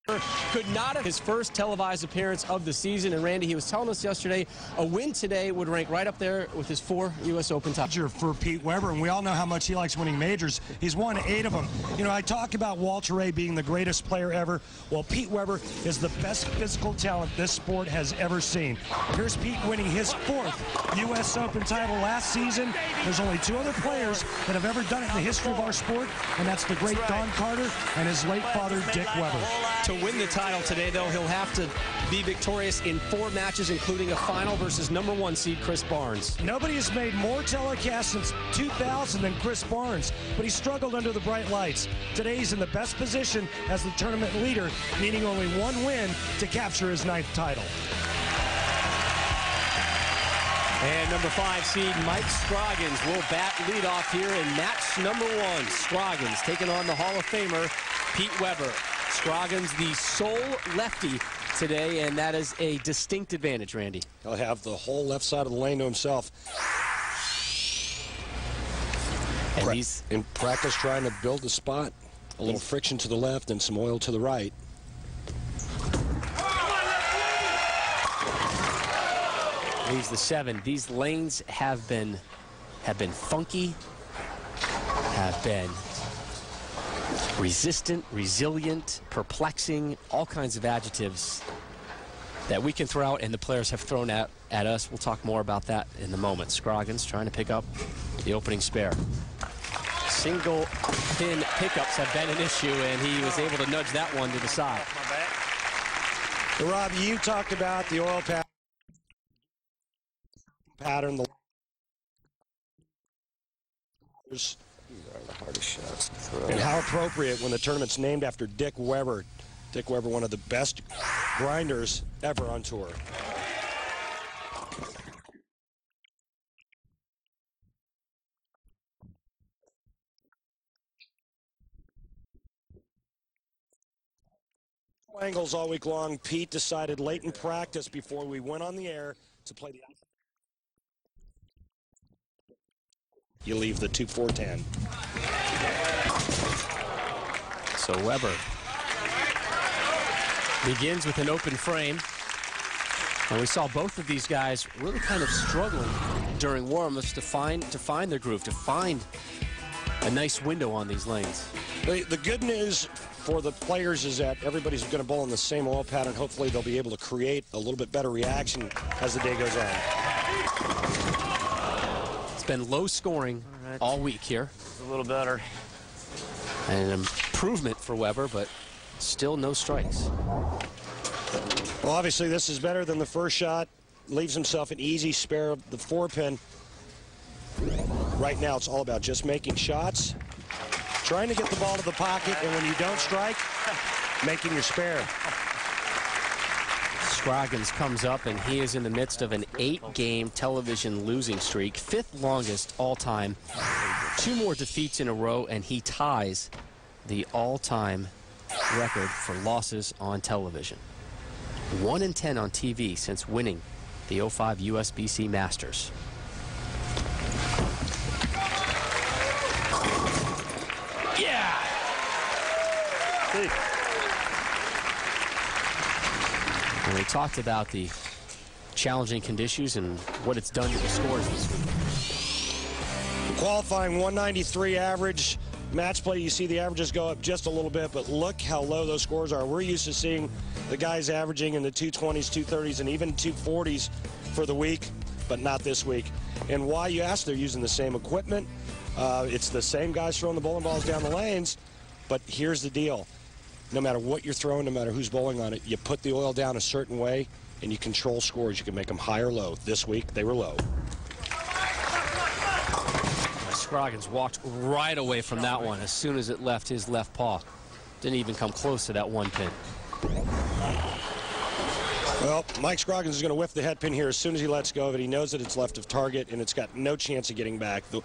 Could not have his first televised appearance of the season. And Randy, he was telling us yesterday, a win today would rank right up there with his 4 U.S. Open titles. For Pete Weber, and we all know how much he likes winning majors. He's won 8 of them. You know, I talk about Walter Ray being the greatest player ever. Well, Pete Weber is the best physical talent this sport has ever seen. Here's Pete winning his 4th U.S. Open title last season. There's only 2 other players that have ever done it in the history of our sport, and that's the great Don Carter and his late father, Dick Weber. To win the title today, though, he'll have to be victorious in 4 matches, including a final versus #1 seed Chris Barnes. Nobody has made more telecasts since 2000 than Chris Barnes, but he struggled under the bright lights. Today he's in the best position as the tournament leader, needing only 1 win to capture his 9th title. And #5 seed Mike Scroggins will bat leadoff here in match #1. Scroggins taking on the Hall of Famer Pete Weber. Scroggins, the sole lefty today, and that is a distinct advantage, Randy. He'll have the whole left side of the lane to himself. And he's in practice trying to build the spot. A little friction to the left and some oil to the right. He's the 7. These lanes have been funky, have been resistant, resilient, perplexing, all kinds of adjectives that we can throw out and the players have thrown at us. We'll talk more about that in a moment. Scroggins trying to pick up the opening spare. Single pin pickups have been an issue, and he was able to nudge that one to the side. Rob, you talked about the oil pattern. These are the hardest shots to throw. And how appropriate when the tournament's named after Dick Weber. Dick Weber, one of the best grinders ever on tour. Angles all week long. Pete decided late in practice before we went on the air to play the. You leave the 2-4-10. So Weber begins with an open frame. And we saw both of these guys really kind of struggling during warm-ups to find their groove, to find a nice window on these lanes. The good news for the players is that everybody's going to bowl in the same oil pattern. Hopefully they'll be able to create a little bit better reaction as the day goes on. It's been low scoring all week here. A little better. An improvement for Weber, but still no strikes. Well, obviously this is better than the first shot. Leaves himself an easy spare of the 4-pin. Right now it's all about just making shots, trying to get the ball to the pocket, and when you don't strike, making your spare. Scroggins comes up, and he is in the midst of an 8-game television losing streak, 5th longest all-time. 2 more defeats in a row, and he ties the all-time record for losses on television. 1-10 on TV since winning the 05 USBC Masters. Yeah! And we talked about the challenging conditions and what it's done to the scores this week. Qualifying 193 average. Match play, you see the averages go up just a little bit, but look how low those scores are. We're used to seeing the guys averaging in the 220s, 230s, and even 240s for the week, but not this week. And why, you ask, they're using the same equipment. It's the same guys throwing the bowling balls down the lanes, but here's the deal. No matter what you're throwing, no matter who's bowling on it, you put the oil down a certain way, and you control scores. You can make them high or low. This week, they were low. Scroggins walked right away from that one as soon as it left his left paw. Didn't even come close to that 1 pin. Well, Mike Scroggins is going to whiff the head pin here as soon as he lets go of it. He knows that it's left of target, and it's got no chance of getting back. The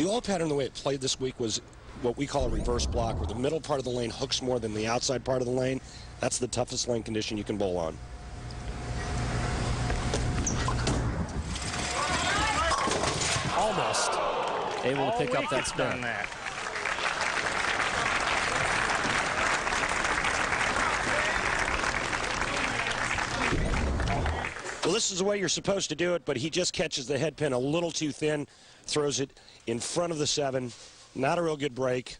oil pattern, the way it played this week, was what we call a reverse block, where the middle part of the lane hooks more than the outside part of the lane. That's the toughest lane condition you can bowl on. Almost able to pick up that spin. Well, this is the way you're supposed to do it, but he just catches the head pin a little too thin, throws it in front of the 7. Not a real good break.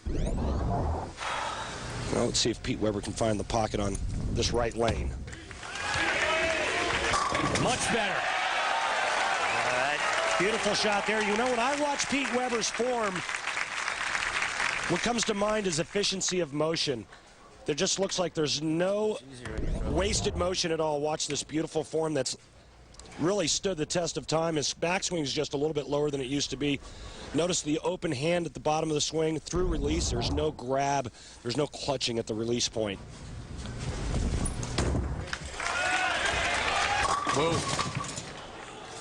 Well, let's see if Pete Weber can find the pocket on this right lane. Much better. Beautiful shot there. You know, when I watch Pete Weber's form, what comes to mind is efficiency of motion. There just looks like there's no wasted motion at all. Watch this beautiful form that's really stood the test of time. His backswing is just a little bit lower than it used to be. Notice the open hand at the bottom of the swing. Through release, there's no grab. There's no clutching at the release point. Whoa.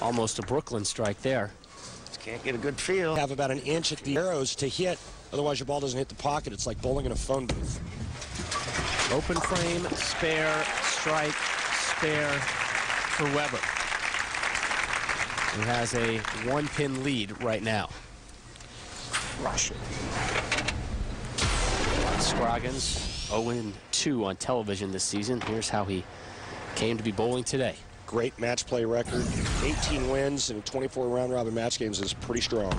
Almost a Brooklyn strike there. Just can't get a good feel. Have about an inch at the arrows to hit. Otherwise, your ball doesn't hit the pocket. It's like bowling in a phone booth. Open frame, spare, strike, spare for Weber. He has a 1-pin lead right now. Crush it. Scroggins 0-2 on television this season. Here's how he came to be bowling today. Great match play record. 18 wins in 24 round-robin match games is pretty strong.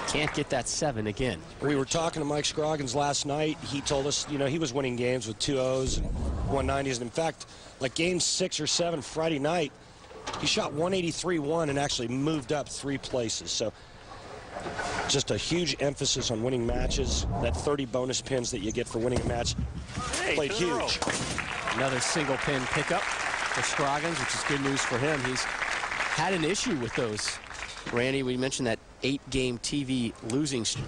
Can't get that 7 again. We were talking to Mike Scroggins last night. He told us, you know, he was winning games with 2-0s and 190s. And in fact, like game 6 or 7 Friday night, he shot 183-1 and actually moved up 3 places. So just a huge emphasis on winning matches. That 30 bonus pins that you get for winning a match played huge. Another single pin pickup for Scroggins, which is good news for him. He's had an issue with those. Randy, we mentioned that 8-game TV losing streak.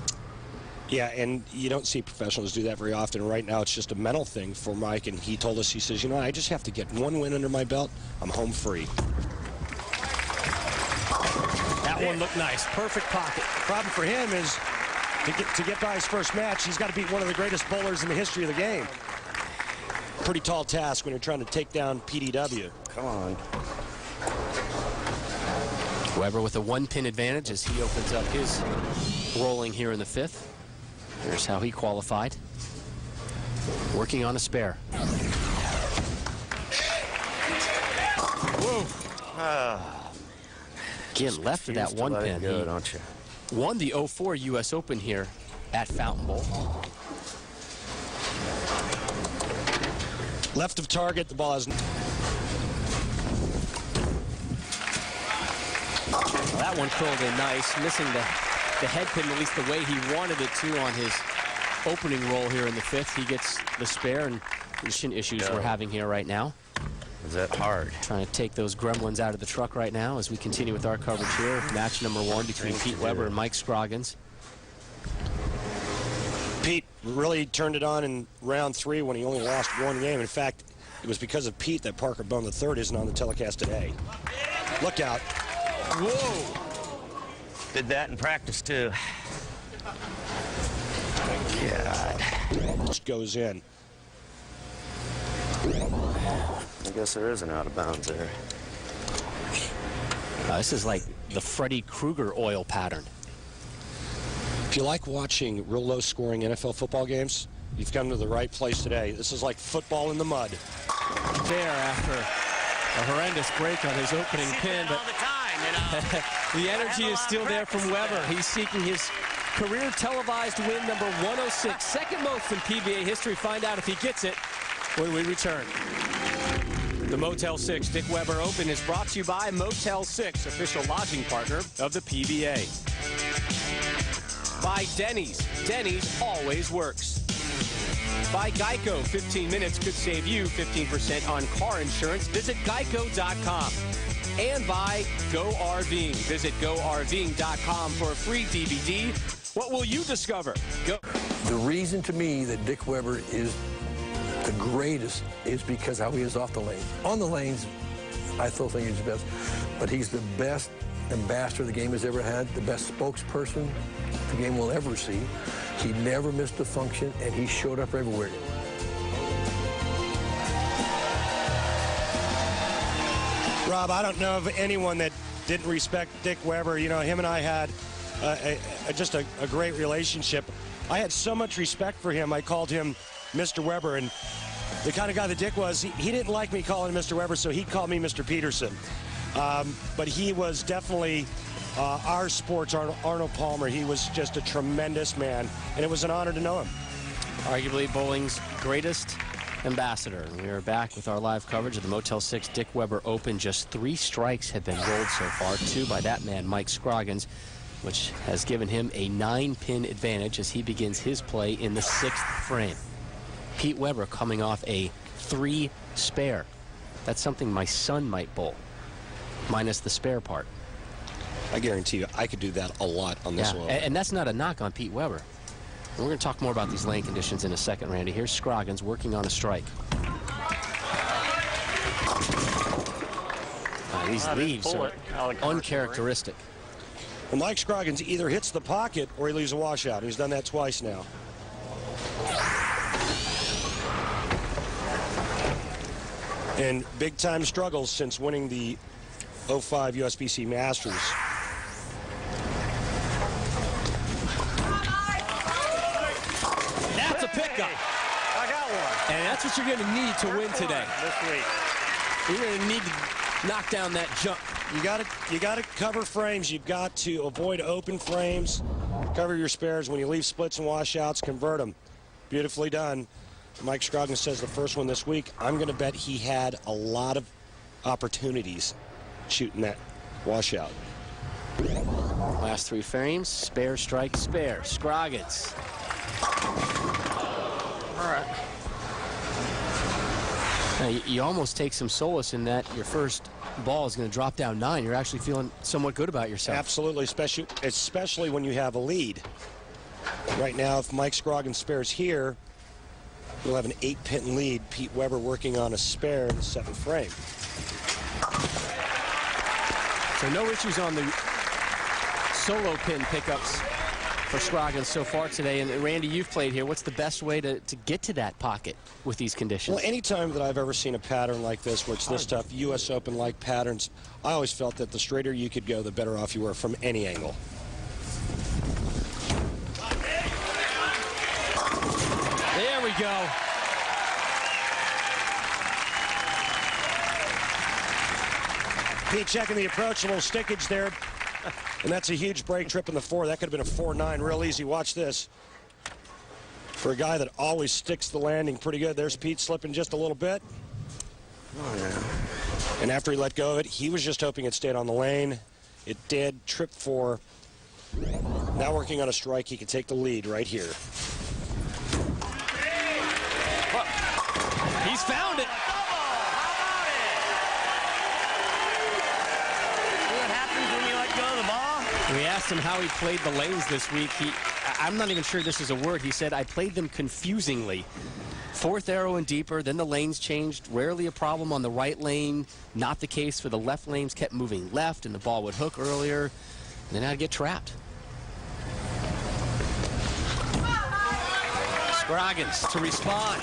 Yeah, and you don't see professionals do that very often. Right now, it's just a mental thing for Mike, and he told us, he says, you know, I just have to get 1 win under my belt. I'm home free. That one looked nice. Perfect pocket. Problem for him is to get by his first match, he's got to beat one of the greatest bowlers in the history of the game. Pretty tall task when you're trying to take down PDW. Come on. Weber with a 1-pin advantage as he opens up his rolling here in the 5th. Here's how he qualified. Working on a spare. Whoa. Again, left of that 1-pin. Go, don't you? Won the 04 U.S. Open here at Fountain Bowl. Left of target, the ball has... That one curled in nice, missing the head pin, at least the way he wanted it to on his opening roll here in the 5th. He gets the spare, and the shin issues we're having here right now. Is that hard? Trying to take those gremlins out of the truck right now as we continue with our coverage here. Match number 1 between Pete Weber and Mike Scroggins. Pete really turned it on in round 3 when he only lost 1 game. In fact, it was because of Pete that Parker Bone III isn't on the telecast today. Look out. Whoa! Did that in practice, too. God. Just goes in. I guess there is an out of bounds there. This is like the Freddy Krueger oil pattern. If you like watching real low-scoring NFL football games, you've come to the right place today. This is like football in the mud. There after a horrendous break on his opening pin, but the energy is still there from Weber. He's seeking his career televised win number 106, second most in PBA history. Find out if he gets it when we return. The Motel 6 Dick Weber Open is brought to you by Motel 6, official lodging partner of the PBA. By Denny's. Denny's always works. By Geico. 15 minutes could save you 15% on car insurance. Visit geico.com. And by Go RVing. Visit GoRVing.com for a free DVD. What will you discover? Go. The reason to me that Dick Weber is the greatest is because how he is off the lane. On the lanes, I still think he's the best, but he's the best ambassador the game has ever had, the best spokesperson the game will ever see. He never missed a function, and he showed up everywhere. Rob, I don't know of anyone that didn't respect Dick Weber. You know, him and I had just a great relationship. I had so much respect for him, I called him Mr. Weber. And the kind of guy that Dick was, he didn't like me calling him Mr. Weber, so he called me Mr. Peterson. But he was definitely our sports Arnold Palmer. He was just a tremendous man, and it was an honor to know him. Arguably bowling's greatest ambassador. We are back with our live coverage of the Motel 6 Dick Weber Open. Just 3 strikes have been rolled so far, 2 by that man, Mike Scroggins, which has given him a 9-pin advantage as he begins his play in the 6th frame. Pete Weber coming off a 3 spare. That's something my son might bowl, minus the spare part. I guarantee you, I could do that a lot on this one. And that's not a knock on Pete Weber. And we're going to talk more about these lane conditions in a second, Randy. Here's Scroggins working on a strike. These leaves are uncharacteristic. Well, Mike Scroggins either hits the pocket or he leaves a washout. He's done that twice now. And big-time struggles since winning the 05 USBC Masters. That's a pickup. I got one. And that's what you're going to need to win today. This week. You're going to need to knock down that jump. You got to cover frames. You've got to avoid open frames. Cover your spares. When you leave splits and washouts, convert them. Beautifully done. Mike Scroggins says the first one this week. I'm going to bet he had a lot of opportunities shooting that washout. Last 3 frames, spare, strike, spare. Scroggins. All right. Now, you almost take some solace in that your first ball is going to drop down 9. You're actually feeling somewhat good about yourself. Absolutely, especially when you have a lead. Right now, if Mike Scroggins spares here, we'll have an 8-pin lead. Pete Weber working on a spare in the 7th frame. So no issues on the solo pin pickups for Scroggins so far today. And Randy, you've played here. What's the best way to get to that pocket with these conditions? Well, any time that I've ever seen a pattern like this, where it's this tough, U.S. Open-like patterns, I always felt that the straighter you could go, the better off you were from any angle. There we go. Pete checking the approach, a little stickage there. And that's a huge break trip in the 4. That could have been a 4-9 real easy. Watch this. For a guy that always sticks the landing pretty good. There's Pete slipping just a little bit. Oh, yeah. And after he let go of it, he was just hoping it stayed on the lane. It did. Trip 4. Now working on a strike, he could take the lead right here. He's found it. We asked him how he played the lanes this week. I'm not even sure this is a word. He said, I played them confusingly. 4th arrow and deeper, then the lanes changed. Rarely a problem on the right lane. Not the case for the left lanes. Kept moving left, and the ball would hook earlier. And then I'd get trapped. Scroggins to respond.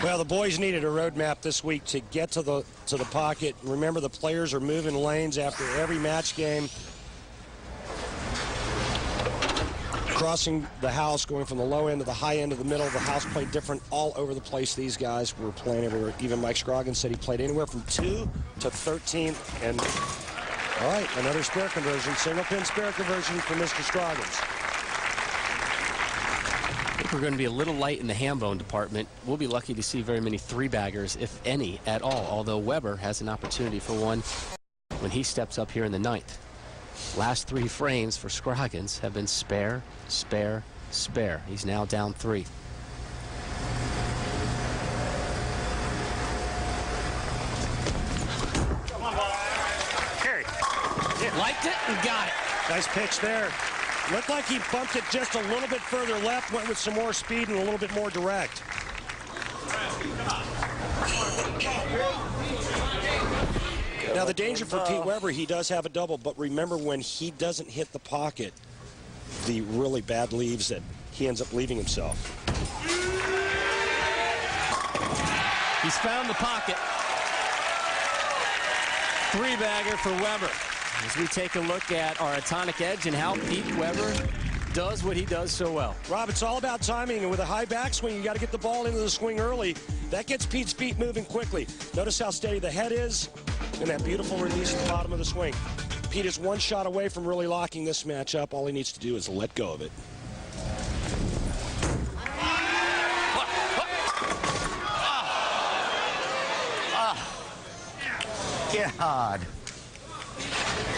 Well, the boys needed a roadmap this week to get to the pocket. Remember, the players are moving lanes after every match game. Crossing the house, going from the low end to the high end of the middle. The house played different all over the place. These guys were playing everywhere. Even Mike Scroggins said he played anywhere from 2 to 13. And, all right, another spare conversion. Single pin spare conversion for Mr. Scroggins. We're going to be a little light in the ham bone department. We'll be lucky to see very many 3-baggers, if any, at all, although Weber has an opportunity for one when he steps up here in the 9th. Last 3 frames for Scroggins have been spare, spare, spare. He's now down 3. Liked it and got it. Nice pitch there. Looked like he bumped it just a little bit further left, went with some more speed and a little bit more direct. Now, the danger for Pete Weber, he does have a double, but remember when he doesn't hit the pocket, the really bad leaves that he ends up leaving himself. He's found the pocket. 3-bagger for Weber. As we take a look at our Atonic Edge and how Pete Weber does what he does so well. Rob, it's all about timing, and with a high backswing, you got to get the ball into the swing early. That gets Pete's feet moving quickly. Notice how steady the head is and that beautiful release at the bottom of the swing. Pete is one shot away from really locking this match up. All he needs to do is let go of it. God.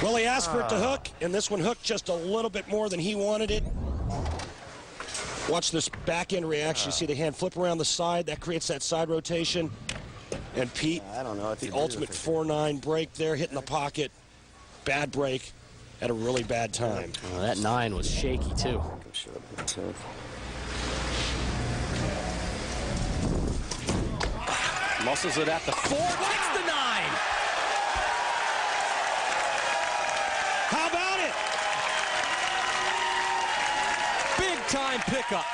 Well, he asked for it to hook, and this one hooked just a little bit more than he wanted it. Watch this back end reaction. You see the hand flip around the side. That creates that side rotation. And Pete, I don't know. the ultimate 4-9 break there, hitting the pocket. Bad break at a really bad time. Well, that 9 was shaky, too. Muscles it at the 4. Likes the 9. How about it? Big time pickup.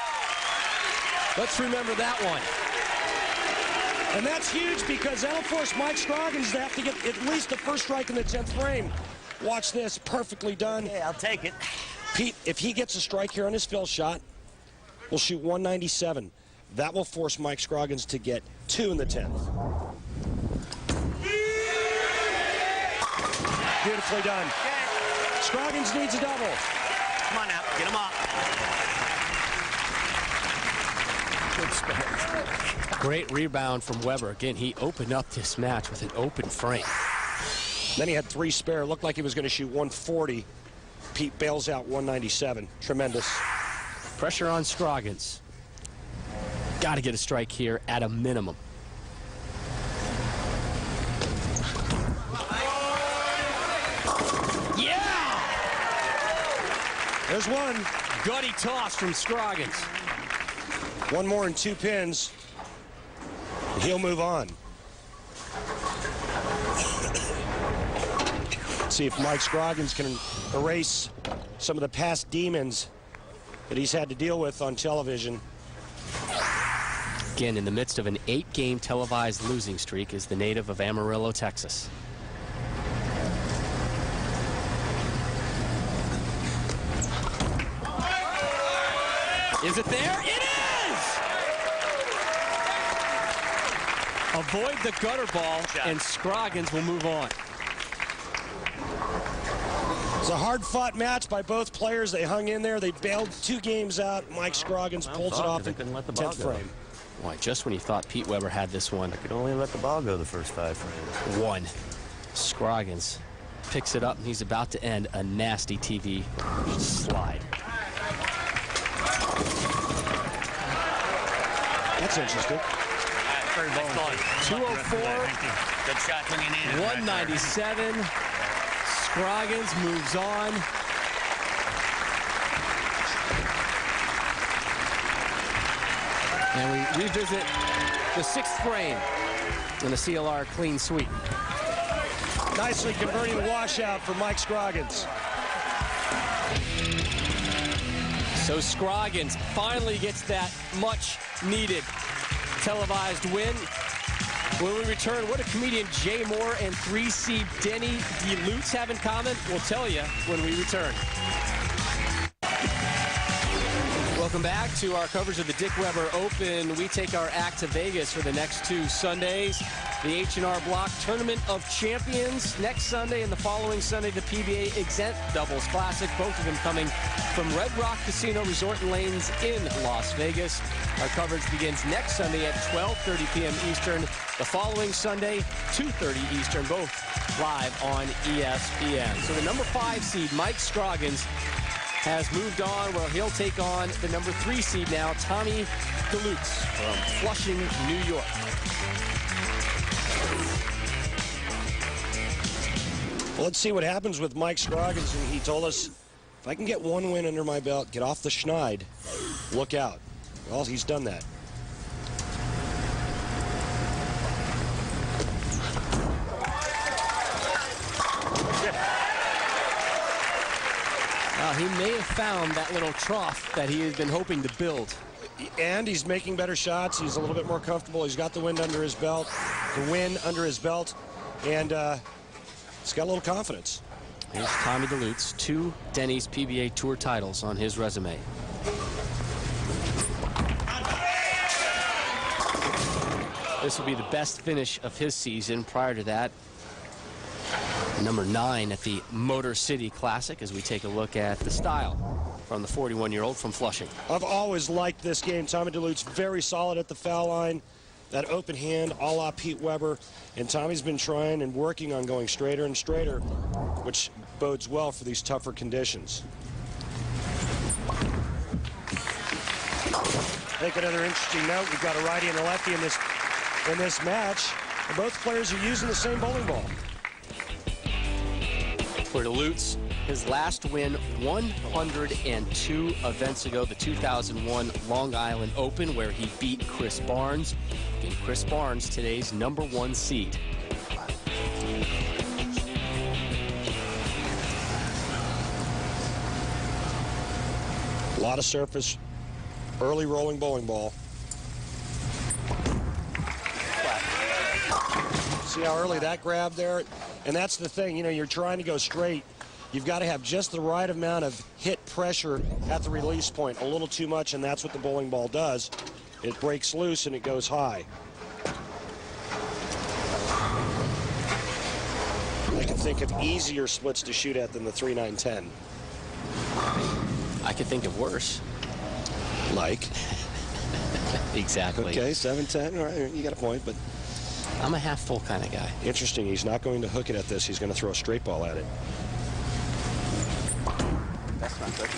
Let's remember that one. And that's huge because that'll force Mike Scroggins to have to get at least the first strike in the 10th frame. Watch this, perfectly done. Yeah, I'll take it. Pete, if he gets a strike here on his fill shot, we'll shoot 197. That will force Mike Scroggins to get 2 in the 10th. Beautifully done. Scroggins needs a double. Come on now, get him up. Great rebound from Weber. Again, he opened up this match with an open frame. Then he had 3 spare. Looked like he was going to shoot 140. Pete bails out 197. Tremendous. Pressure on Scroggins. Got to get a strike here at a minimum. Yeah! There's one. Gutty toss from Scroggins. One more and 2 pins. And he'll move on. See if Mike Scroggins can erase some of the past demons that he's had to deal with on television. Again, in the midst of an 8-game televised losing streak is the native of Amarillo, Texas. Is it there? It is! Avoid the gutter ball, and Scroggins will move on. It's a hard-fought match by both players. They hung in there. They bailed 2 games out. Mike Scroggins pulls it off in 10th frame. Boy, just when you thought Pete Weber had this one. I could only let the ball go the first 5 frames. 1. Scroggins picks it up, and he's about to end a nasty TV slide. That's interesting. 204. Good shot swinging in. 197. Scroggins moves on. And we revisit the 6th frame in the CLR clean sweep. Nicely converting the washout for Mike Scroggins. So Scroggins finally gets that much-needed televised win. When we return, what do comedian Jay Moore and 3-seed Denny Delutz have in common? We'll tell you when we return. Welcome back to our coverage of the Dick Weber Open. We take our act to Vegas for the next 2 Sundays. The H&R Block Tournament of Champions next Sunday, and the following Sunday, the PBA Exempt Doubles Classic, both of them coming from Red Rock Casino Resort and Lanes in Las Vegas. Our coverage begins next Sunday at 12:30 p.m. Eastern. The following Sunday, 2:30 Eastern, both live on ESPN. So the number 5 seed, Mike Scroggins, has moved on, where he'll take on the number 3 seed now, Tommy Delutz from Flushing, New York. Well, let's see what happens with Mike Scroggins. And he told us, if I can get 1 win under my belt, get off the schneid, look out. Well, he's done that. He may have found that little trough that he has been hoping to build. And he's making better shots. He's a little bit more comfortable. He's got the win under his belt, and he's got a little confidence. Here's Tommy Delutz, 2 Denny's PBA Tour titles on his resume. This will be the best finish of his season. Prior to that, number 9 at the Motor City Classic, as we take a look at the style from the 41-year-old from Flushing. I've always liked this game. Tommy Delutz very solid at the foul line. That open hand, a la Pete Weber. And Tommy's been trying and working on going straighter and straighter, which bodes well for these tougher conditions. I think another interesting note, we've got a righty and a lefty in this match. And both players are using the same bowling ball. For Delutz, his last win 102 events ago, the 2001 Long Island Open, where he beat Chris Barnes. And Chris Barnes, today's #1 seed. A lot of surface, early rolling bowling ball. See how early that grabbed there? And that's the thing, you know, you're trying to go straight. You've got to have just the right amount of hit pressure at the release point. A little too much, and that's what the bowling ball does. It breaks loose and it goes high. I can think of easier splits to shoot at than the 3-9-10. I could think of worse. Like? Exactly. Okay, 7-10, all right, you got a point, but I'm a half full kind of guy. interesting, he's not going to hook it at this. He's going to throw a straight ball at it. That's not good.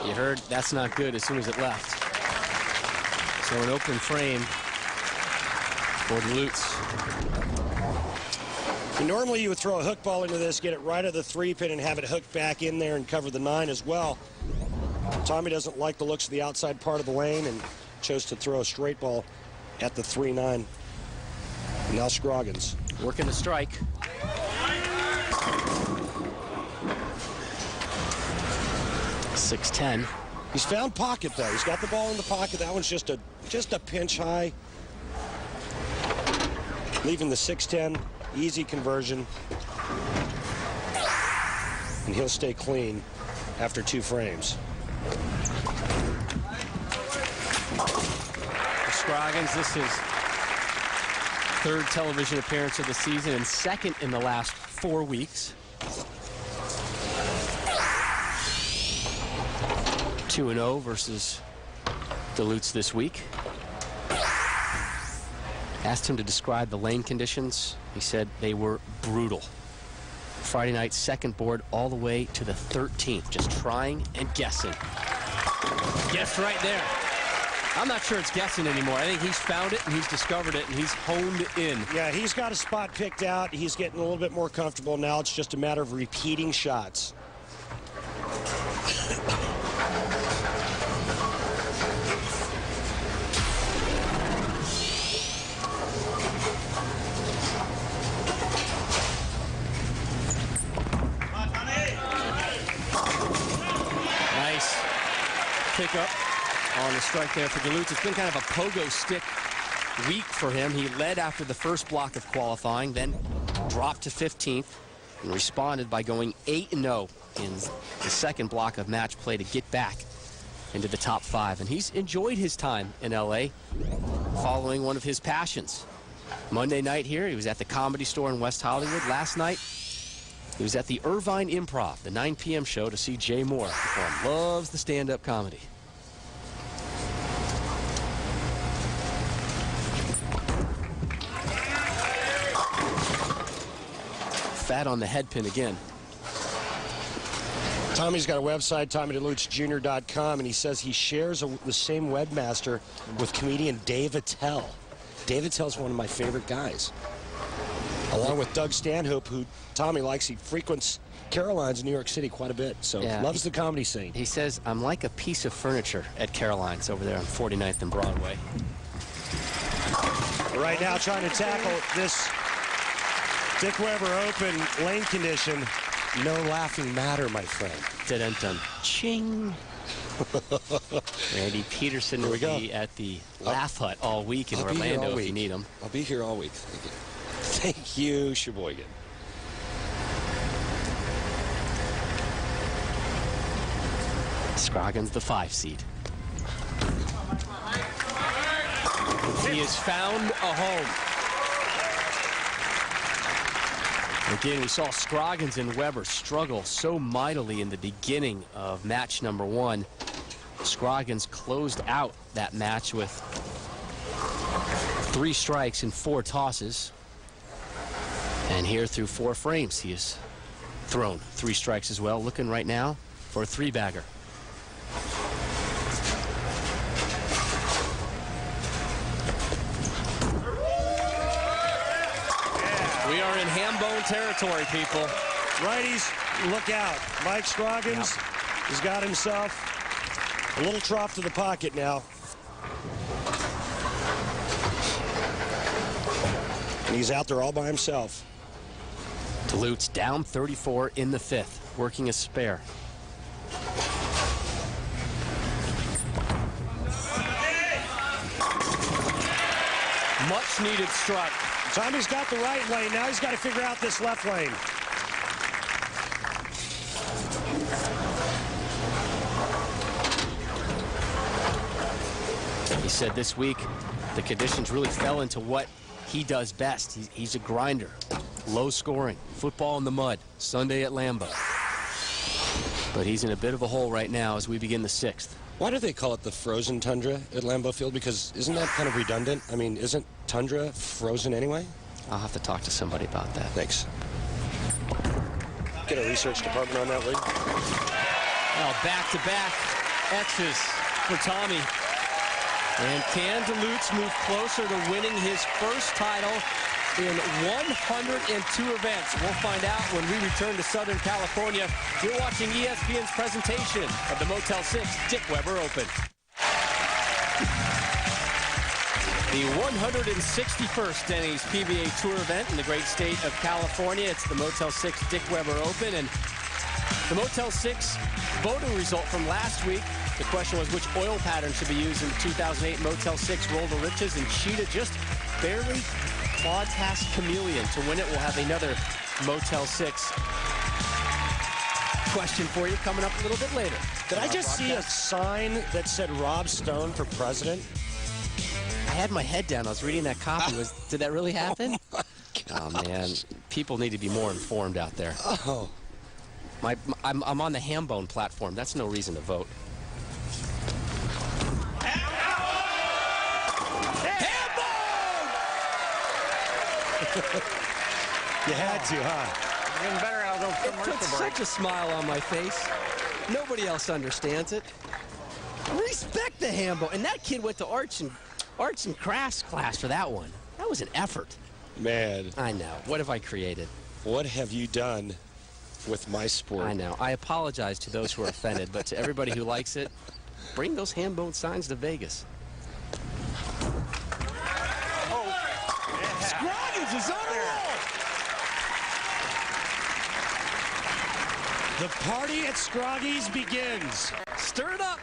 You heard that's not good as soon as it left. So an open frame for Delutz. Normally you would throw a hook ball into this, get it right at the 3-pin and have it hooked back in there and cover the 9 as well. Tommy doesn't like the looks of the outside part of the lane and chose to throw a straight ball at the 3-9. Now Scroggins. Working the strike. .610. He's found pocket though. He's got the ball in the pocket. That one's just a pinch high. Leaving the 6-10, easy conversion. And he'll stay clean after 2 frames. Scroggins, this is 3rd television appearance of the season and 2nd in the last 4 weeks. 2-0 versus Delutz this week. Asked him to describe the lane conditions. He said they were brutal. Friday night, 2nd board all the way to the 13th, just trying and guessing. Guessed right there. I'm not sure it's guessing anymore. I think he's found it and he's discovered it and he's honed in. Yeah, he's got a spot picked out. He's getting a little bit more comfortable now. It's just a matter of repeating shots. Nice pickup on the strike there for Delutz. It's been kind of a pogo stick week for him. He led after the first block of qualifying, then dropped to 15th and responded by going 8-0 in the 2nd block of match play to get back into the top 5. And he's enjoyed his time in LA following one of his passions. Monday night here, he was at the Comedy Store in West Hollywood. Last night, he was at the Irvine Improv, the 9 p.m. show, to see Jay Moore perform. Loves the stand-up comedy. Fat on the head pin again. Tommy's got a website, TommyDelutzJr.com, and he says he shares the same webmaster with comedian Dave Attell. Dave Attell's one of my favorite guys. Along with Doug Stanhope, who Tommy likes. He frequents Caroline's in New York City quite a bit, so Yeah, loves the comedy scene. He says, I'm like a piece of furniture at Caroline's over there on 49th and Broadway. Right now trying to tackle this Dick Weber Open lane condition. No laughing matter, my friend. Dun-dun-dun. Ching. Randy Peterson will be at the Laugh Hut all week in Orlando if you need him. I'll be here all week. Thank you. Thank you, Sheboygan. Scroggins, the 5 seed. He has found a home. Again, we saw Scroggins and Weber struggle so mightily in the beginning of match number 1. Scroggins closed out that match with 3 strikes and 4 tosses. And here through 4 frames, he has thrown 3 strikes as well. Looking right now for a 3-bagger. We are in ham-bone territory, people. Righties, look out. Mike Scroggins has got himself a little trough to the pocket now. And he's out there all by himself. Delutz down 34 in the 5th, working a spare. Much needed strike. Tommy's got the right lane. Now he's got to figure out this left lane. He said this week the conditions really fell into what he does best. He's a grinder. Low scoring. Football in the mud. Sunday at Lambeau. But he's in a bit of a hole right now as we begin the 6th. Why do they call it the frozen tundra at Lambeau Field? Because isn't that kind of redundant? I mean, isn't tundra frozen anyway? I'll have to talk to somebody about that. Thanks. Get a research department on that, Lee. Well, back-to-back X's for Tommy. And can Delutz move closer to winning his first title in 102 events? We'll find out when we return to Southern California. You're watching ESPN's presentation of the Motel 6 Dick Weber Open. The 161st Denny's PBA Tour event in the great state of California. It's the Motel 6 Dick Weber Open. And the Motel 6 voting result from last week, the question was which oil pattern should be used in the 2008 Motel 6 Roll the Riches, and Cheetah just barely clawed past Chameleon to win it. We'll have another Motel 6 question for you coming up a little bit later. Did I just see a sign that said Rob Stone for president? I had my head down. I was reading that copy. Did that really happen? Oh, man. People need to be more informed out there. Oh. I'm on the Hambone platform. That's no reason to vote. You had to, huh? Getting better out of It puts such a smile on my face. Nobody else understands it. Respect the Hambone. And that kid went to arts and crafts class for that one. That was an effort. Man. I know. What have I created? What have you done with my sport? I know. I apologize to those who are offended, but to everybody who likes it, bring those Hambone signs to Vegas. Scroggins is on the roll! The party at Scroggins begins. Stir it up.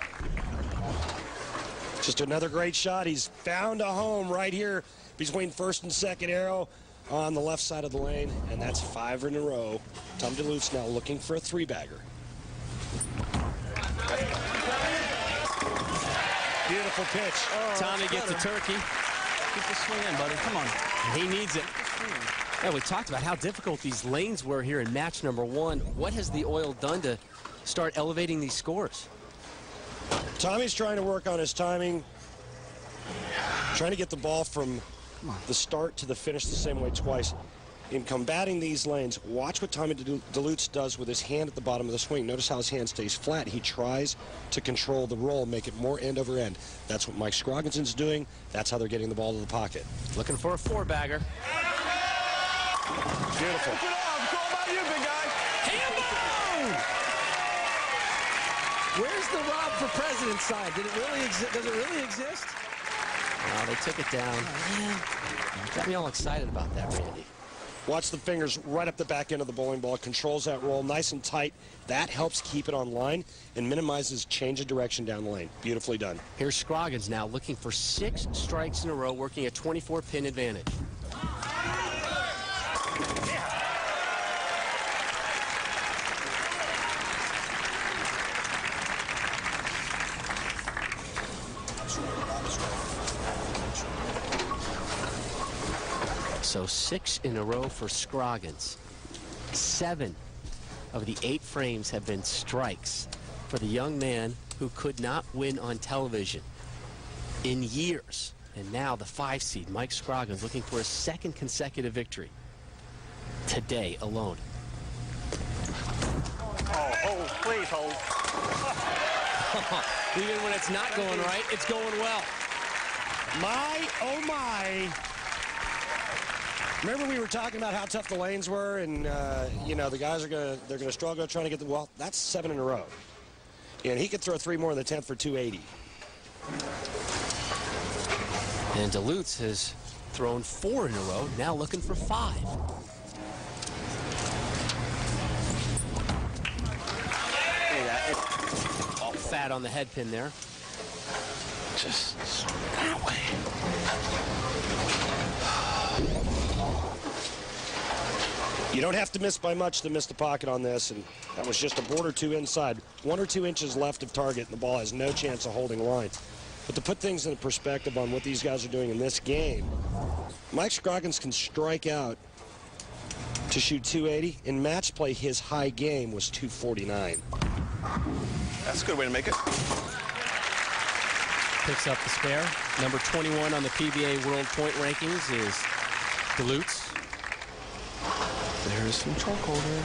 Just another great shot. He's found a home right here between first and second arrow on the left side of the lane, and that's 5 in a row. Tom Delutz now looking for a 3-bagger. Beautiful pitch. Oh, Tommy gets a turkey. Keep the swing in, buddy. Come on. He needs it. Yeah, we talked about how difficult these lanes were here in match number 1. What has the oil done to start elevating these scores? Tommy's trying to work on his timing, trying to get the ball from the start to the finish the same way twice. In combating these lanes, watch what Tommy Delutz does with his hand at the bottom of the swing. Notice how his hand stays flat. He tries to control the roll, make it more end over end. That's what Mike Scroggins is doing. That's how they're getting the ball to the pocket. Looking for a 4-bagger. Beautiful. Where's the Rob for President sign? Did it really exist? Does it really exist? Oh, they took it down. Oh, man. Got me all excited about that, Randy. Watch the fingers right up the back end of the bowling ball. Controls that roll nice and tight. That helps keep it on line and minimizes change of direction down the lane. Beautifully done. Here's Scroggins now looking for 6 strikes in a row, working a 24-pin advantage. So 6 in a row for Scroggins. 7 of the 8 frames have been strikes for the young man who could not win on television in years. And now the 5 seed, Mike Scroggins, looking for his 2nd consecutive victory today alone. Oh, please hold. Even when it's not going right, it's going well. My, oh my. Remember we were talking about how tough the lanes were, and you know, the guys they're gonna struggle trying to get the, well, that's 7 in a row. And he could throw 3 more in the 10th for 280. And Delutz has thrown 4 in a row, now looking for 5. Fat on the head pin there. Just that way. You don't have to miss by much to miss the pocket on this, and that was just a board or 2 inside. 1 or 2 inches left of target, and the ball has no chance of holding line. But to put things in perspective on what these guys are doing in this game, Mike Scroggins can strike out to shoot 280. In match play, his high game was 249. That's a good way to make it. Picks up the spare. Number 21 on the PBA World Point Rankings is Delutz. There's some charcoal there.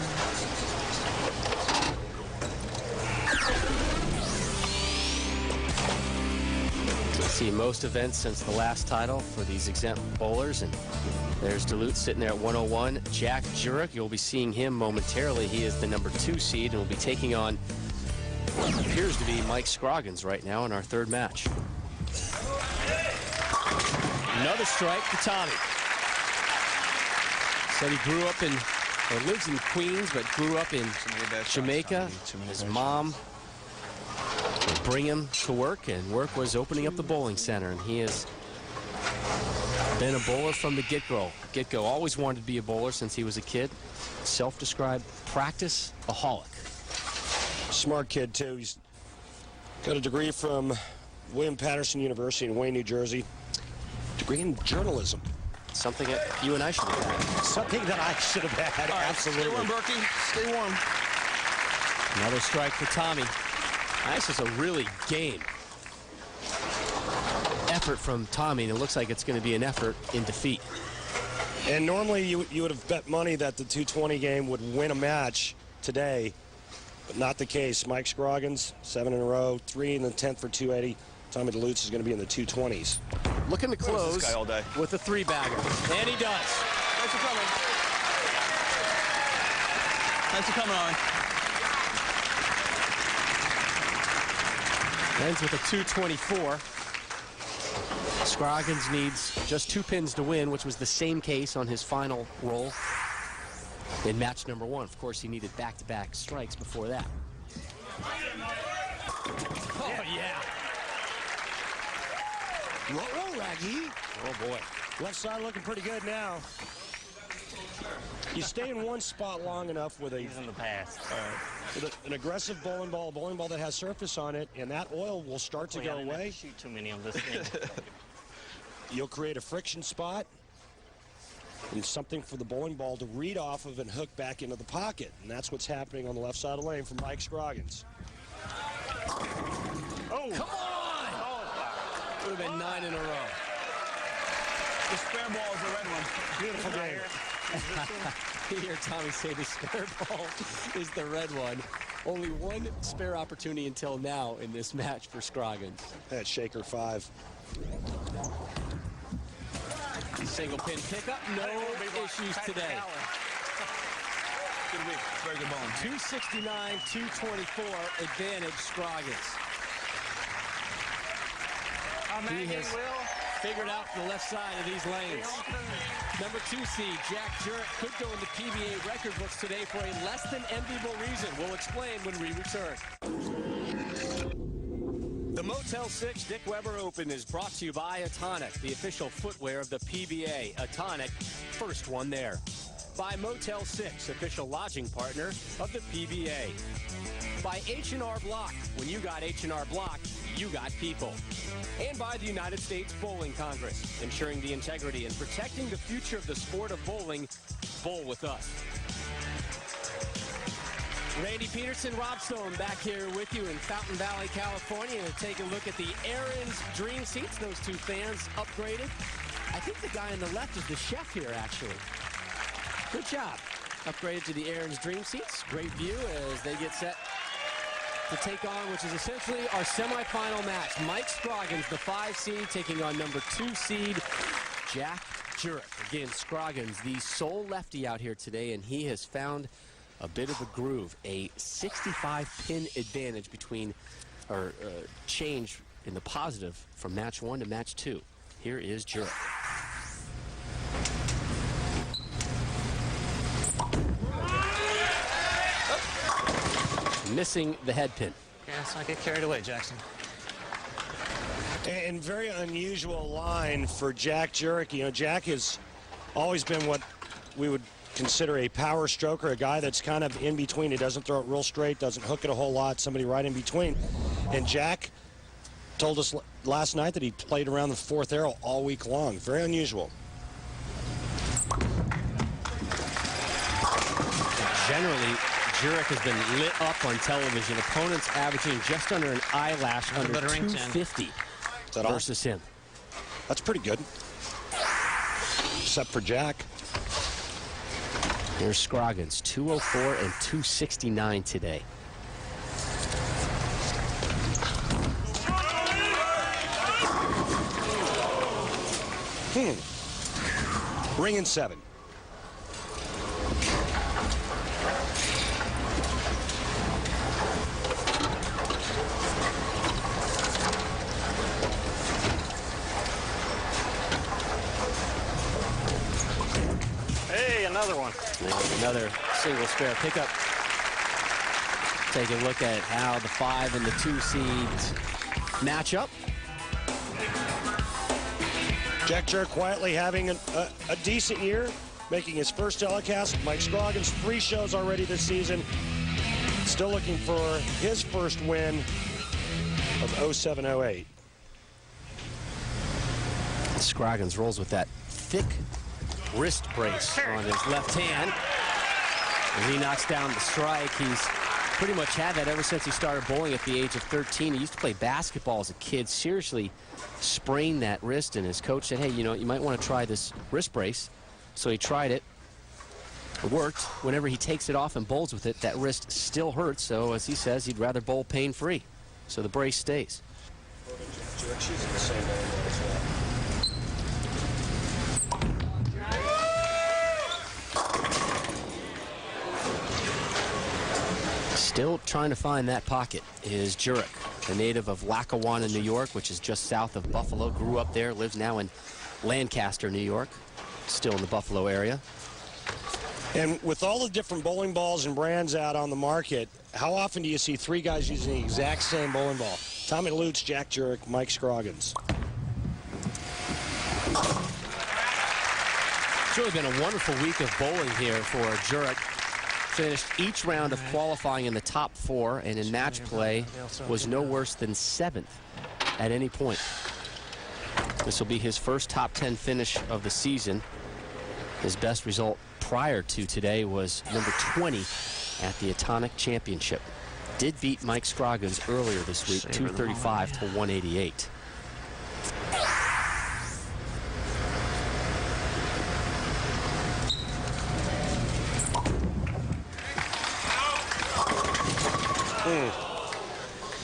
See most events since the last title for these exempt bowlers, and there's Delute sitting there at 101. Jack Jurek, you'll be seeing him momentarily. He is the number 2 seed and will be taking on what appears to be Mike Scroggins right now in our 3rd match. Another strike for Tommy. Said he grew up in, or lives in Queens, but grew up in Jamaica. His mom would bring him to work, and work was opening up the bowling center, and he has been a bowler from the get-go. Always wanted to be a bowler since he was a kid. Self-described practice-aholic. Smart kid, too. He's got a degree from William Patterson University in Wayne, New Jersey. Degree in journalism. Something that you and I should have had. Something that I should have had, All right, absolutely. Stay warm, Berkey. Stay warm. Another strike for Tommy. This is a really game effort from Tommy, and it looks like it's going to be an effort in defeat. And normally you would have bet money that the 220 game would win a match today, but not the case. Mike Scroggins, 7 in a row, 3 in the 10th for 280. Tommy Delutz is going to be in the 220s. Looking to close this guy all day? with a 3-bagger, and he does. Thanks for coming. Thanks for coming on. Ends with a 224. Scroggins needs just 2 pins to win, which was the same case on his final roll in match number 1. Of course, he needed back-to-back strikes before that. Oh, yeah. Roll, Raggy. Oh, boy. Left side looking pretty good now. You stay in one spot long enough with He's in the past. with an aggressive bowling ball that has surface on it, and that oil will start to go away. Shoot too many of this thing. You'll create a friction spot and something for the bowling ball to read off of and hook back into the pocket. And that's what's happening on the left side of the lane for Mike Scroggins. Oh! Come on! Oh. Would have been 9 in a row. The spare ball is the red one. Beautiful game. You hear Tommy say the spare ball is the red one. Only 1 spare opportunity until now in this match for Scroggins. That shaker 5. Single pin pickup, no issues today. Very good bowling. 269, 224, advantage Scroggins. He has figured out the left side of these lanes. Number 2 seed, Jack Jurek, could go in the PBA record books today for a less than enviable reason. We'll explain when we return. The Motel 6 Dick Weber Open is brought to you by Atonic, the official footwear of the PBA. Atonic, first one there. By Motel 6, official lodging partner of the PBA. By H&R Block. When you got H&R Block, you got people. And by the United States Bowling Congress, ensuring the integrity and protecting the future of the sport of bowling. Bowl with us. Randy Peterson, Rob Stone back here with you in Fountain Valley, California, to take a look at the Aaron's Dream Seats. Those two fans upgraded. I think the guy on the left is the chef here, actually. Good job. Upgraded to the Aaron's Dream Seats. Great view as they get set to take on, which is essentially our semifinal match. Mike Scroggins, the 5 seed, taking on number 2 seed, Jack Jurek. Again, Scroggins, the sole lefty out here today, and he has found a bit of a groove. A 65-pin advantage between, or change in the positive from match 1 to match 2. Here is Jurek. Missing the head pin. Yeah, let's not get carried away, Jackson. And very unusual line for Jack Jurek. You know, Jack has always been what we would consider a power stroker, a guy that's kind of in between. He doesn't throw it real straight, doesn't hook it a whole lot, somebody right in between. And Jack told us last night that he played around the 4th arrow all week long. Very unusual. Generally, Jurek has been lit up on television. Opponents averaging just under an eyelash under 250 versus him. That's pretty good. Except for Jack. Here's Scroggins, 204 and 269 today. Ring and 7. Hey, another one. And another single spare pickup. Take a look at how the 5 and the 2 seeds match up. Jack Jurek quietly having a decent year, making his first telecast. Mike Scroggins, 3 shows already this season. Still looking for his first win of 07-08. Scroggins rolls with that thick wrist brace on his left hand. As he knocks down the strike, he's pretty much had that ever since he started bowling at the age of 13. He used to play basketball as a kid, seriously sprained that wrist, and his coach said, hey, you know, you might want to try this wrist brace. So he tried it. It worked. Whenever he takes it off and bowls with it, that wrist still hurts. So as he says, he'd rather bowl pain-free. So the brace stays. Still trying to find that pocket is Jurek, a native of Lackawanna, New York, which is just south of Buffalo. Grew up there, lives now in Lancaster, New York. Still in the Buffalo area. And with all the different bowling balls and brands out on the market, how often do you see 3 guys using the exact same bowling ball? Tommy Delutz, Jack Jurek, Mike Scroggins. It's really been a wonderful week of bowling here for Jurek. Finished each round of qualifying in the top 4, and in match play was no worse than 7th at any point. This will be his first top 10 finish of the season. His best result prior to today was number 20 at the Atomic Championship. Did beat Mike Scroggins earlier this week, 235 to 188.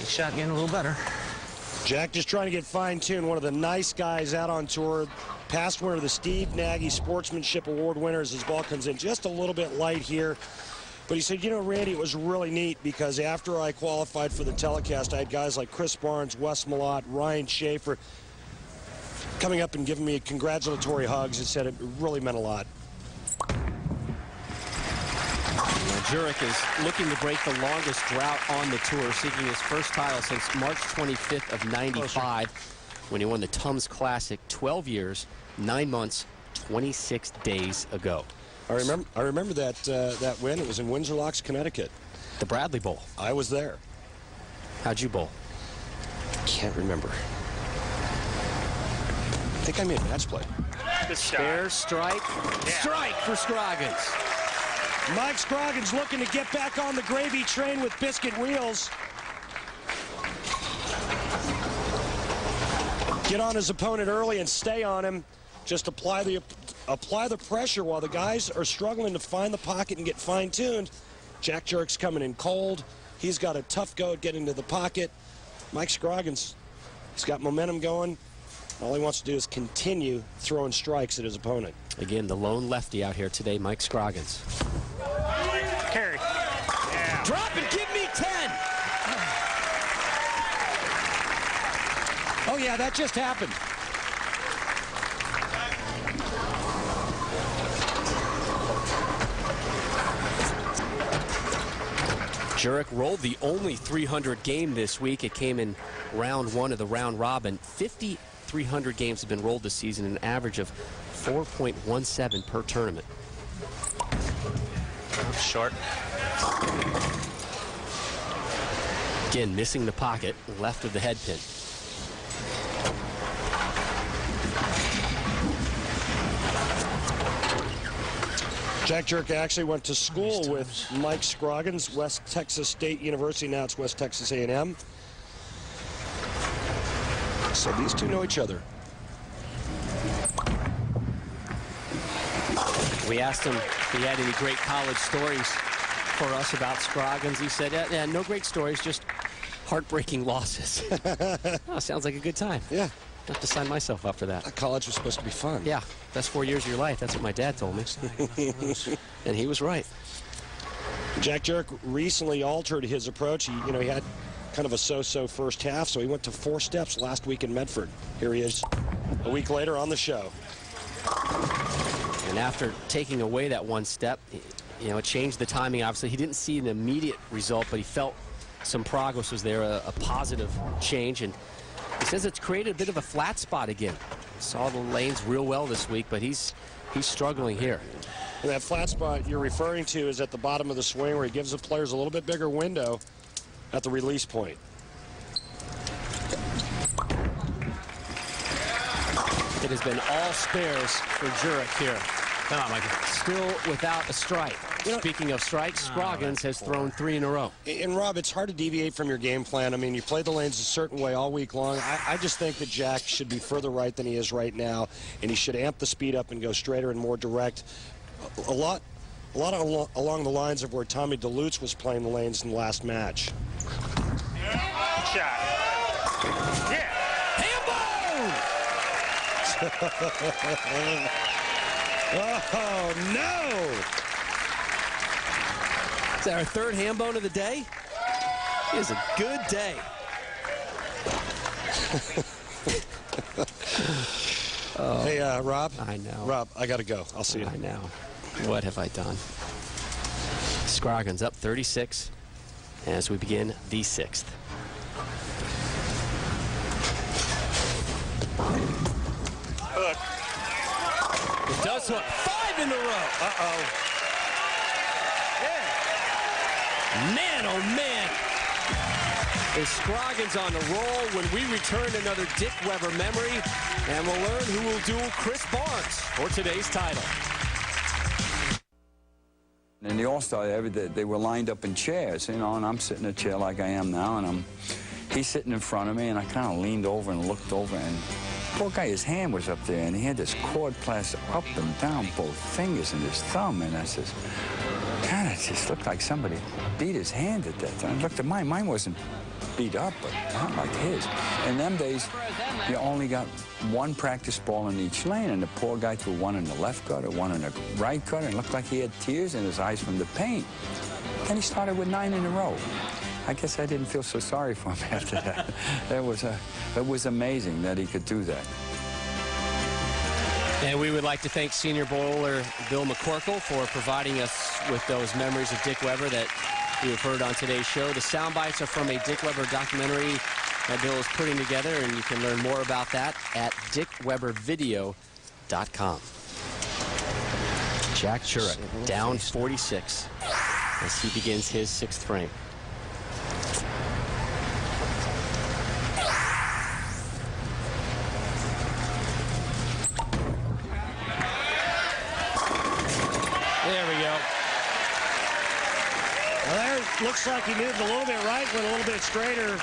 Each shot getting a little better. Jack just trying to get fine-tuned. One of the nice guys out on tour. Past winner of the Steve Nagy Sportsmanship Award winners. His ball comes in just a little bit light here. But he said, you know, Randy, it was really neat because after I qualified for the telecast, I had guys like Chris Barnes, Wes Malott, Ryan Schaefer coming up and giving me congratulatory hugs. He said it really meant a lot. Jurek is looking to break the longest drought on the tour, seeking his first title since March 25th of '95 when he won the Tums Classic 12 years, 9 months, 26 days ago. I remember that that win. It was in Windsor Locks, Connecticut. The Bradley Bowl. I was there. How'd you bowl? Can't remember. I think I made match play. Spare strike. Strike for Scroggins. Mike Scroggins looking to get back on the gravy train with biscuit wheels. Get on his opponent early and stay on him. Just apply the pressure while the guys are struggling to find the pocket and get fine-tuned. Jack Jurek's coming in cold. He's got a tough go at getting to the pocket. Mike Scroggins, he's got momentum going. All he wants to do is continue throwing strikes at his opponent. Again, the lone lefty out here today, Mike Scroggins. Carry. Yeah. Drop and give me 10. Oh, yeah, that just happened. Jurek rolled the only 300 game this week. It came in round 1 of the round robin. 5,300 games have been rolled this season, an average of 4.17 per tournament. Short. Again, missing the pocket, left of the head pin. Jack Jurek actually went to school with Mike Scroggins, West Texas State University. Now it's West Texas A&M. So these two know each other. We asked him if he had any great college stories for us about Scroggins. He said, yeah, no great stories, just heartbreaking losses. Oh, sounds like a good time. Yeah. I have to sign myself up for that. College was supposed to be fun. Yeah, best 4 years of your life. That's what my dad told me. And he was right. Jack Jurek recently altered his approach. He had kind of a so-so first half, so he went to 4 steps last week in Medford. Here he is a week later on the show. And after taking away that 1 step, it changed the timing. Obviously, he didn't see an immediate result, but he felt some progress was there, a positive change. And he says it's created a bit of a flat spot again. Saw the lanes real well this week, but he's struggling here. And that flat spot you're referring to is at the bottom of the swing, where he gives the players a little bit bigger window at the release point. It has been all spares for Jurek here. Come on, Mikey. Still without a strike. Speaking of strikes, Scroggins has thrown 3 in a row. And Rob, it's hard to deviate from your game plan. I mean, you play the lanes a certain way all week long. I just think that Jack should be further right than he is right now, and he should amp the speed up and go straighter and more direct. A lot along the lines of where Tommy Delutz was playing the lanes in the last match. Shot. Yeah. Hambone! Oh, no! Is that our 3rd ham bone of the day? It is a good day. Hey, Rob. I know. Rob, I got to go. I'll see you. I know. What have I done? Scroggins up 36 as we begin the 6th. Hook. It does hook. 5 in a row. Uh-oh. Man, oh man. Is Scroggins on the roll? When we return, another Dick Weber memory, and we'll learn who will duel Chris Barnes for today's title. In the All-Star, they were lined up in chairs, and I'm sitting in a chair like I am now, and he's sitting in front of me, and I kind of leaned over and looked over, and poor guy, his hand was up there, and he had this cord plaster up and down both fingers and his thumb, and I says, God, it just looked like somebody beat his hand at that time. I looked at mine. Mine wasn't beat up, but not like his. In them days, you only got 1 practice ball in each lane, and the poor guy threw 1 in the left gutter, 1 in the right gutter, and looked like he had tears in his eyes from the pain. And he started with 9 in a row. I guess I didn't feel so sorry for him after that. It was amazing that he could do that. And we would like to thank senior bowler Bill McCorkle for providing us with those memories of Dick Weber that you have heard on today's show. The sound bites are from a Dick Weber documentary that Bill is putting together, and you can learn more about that at dickwebervideo.com. Jack Jurek down 46 as he begins his 6th frame. There we go. Well, there looks like he moved a little bit right, went a little bit straighter.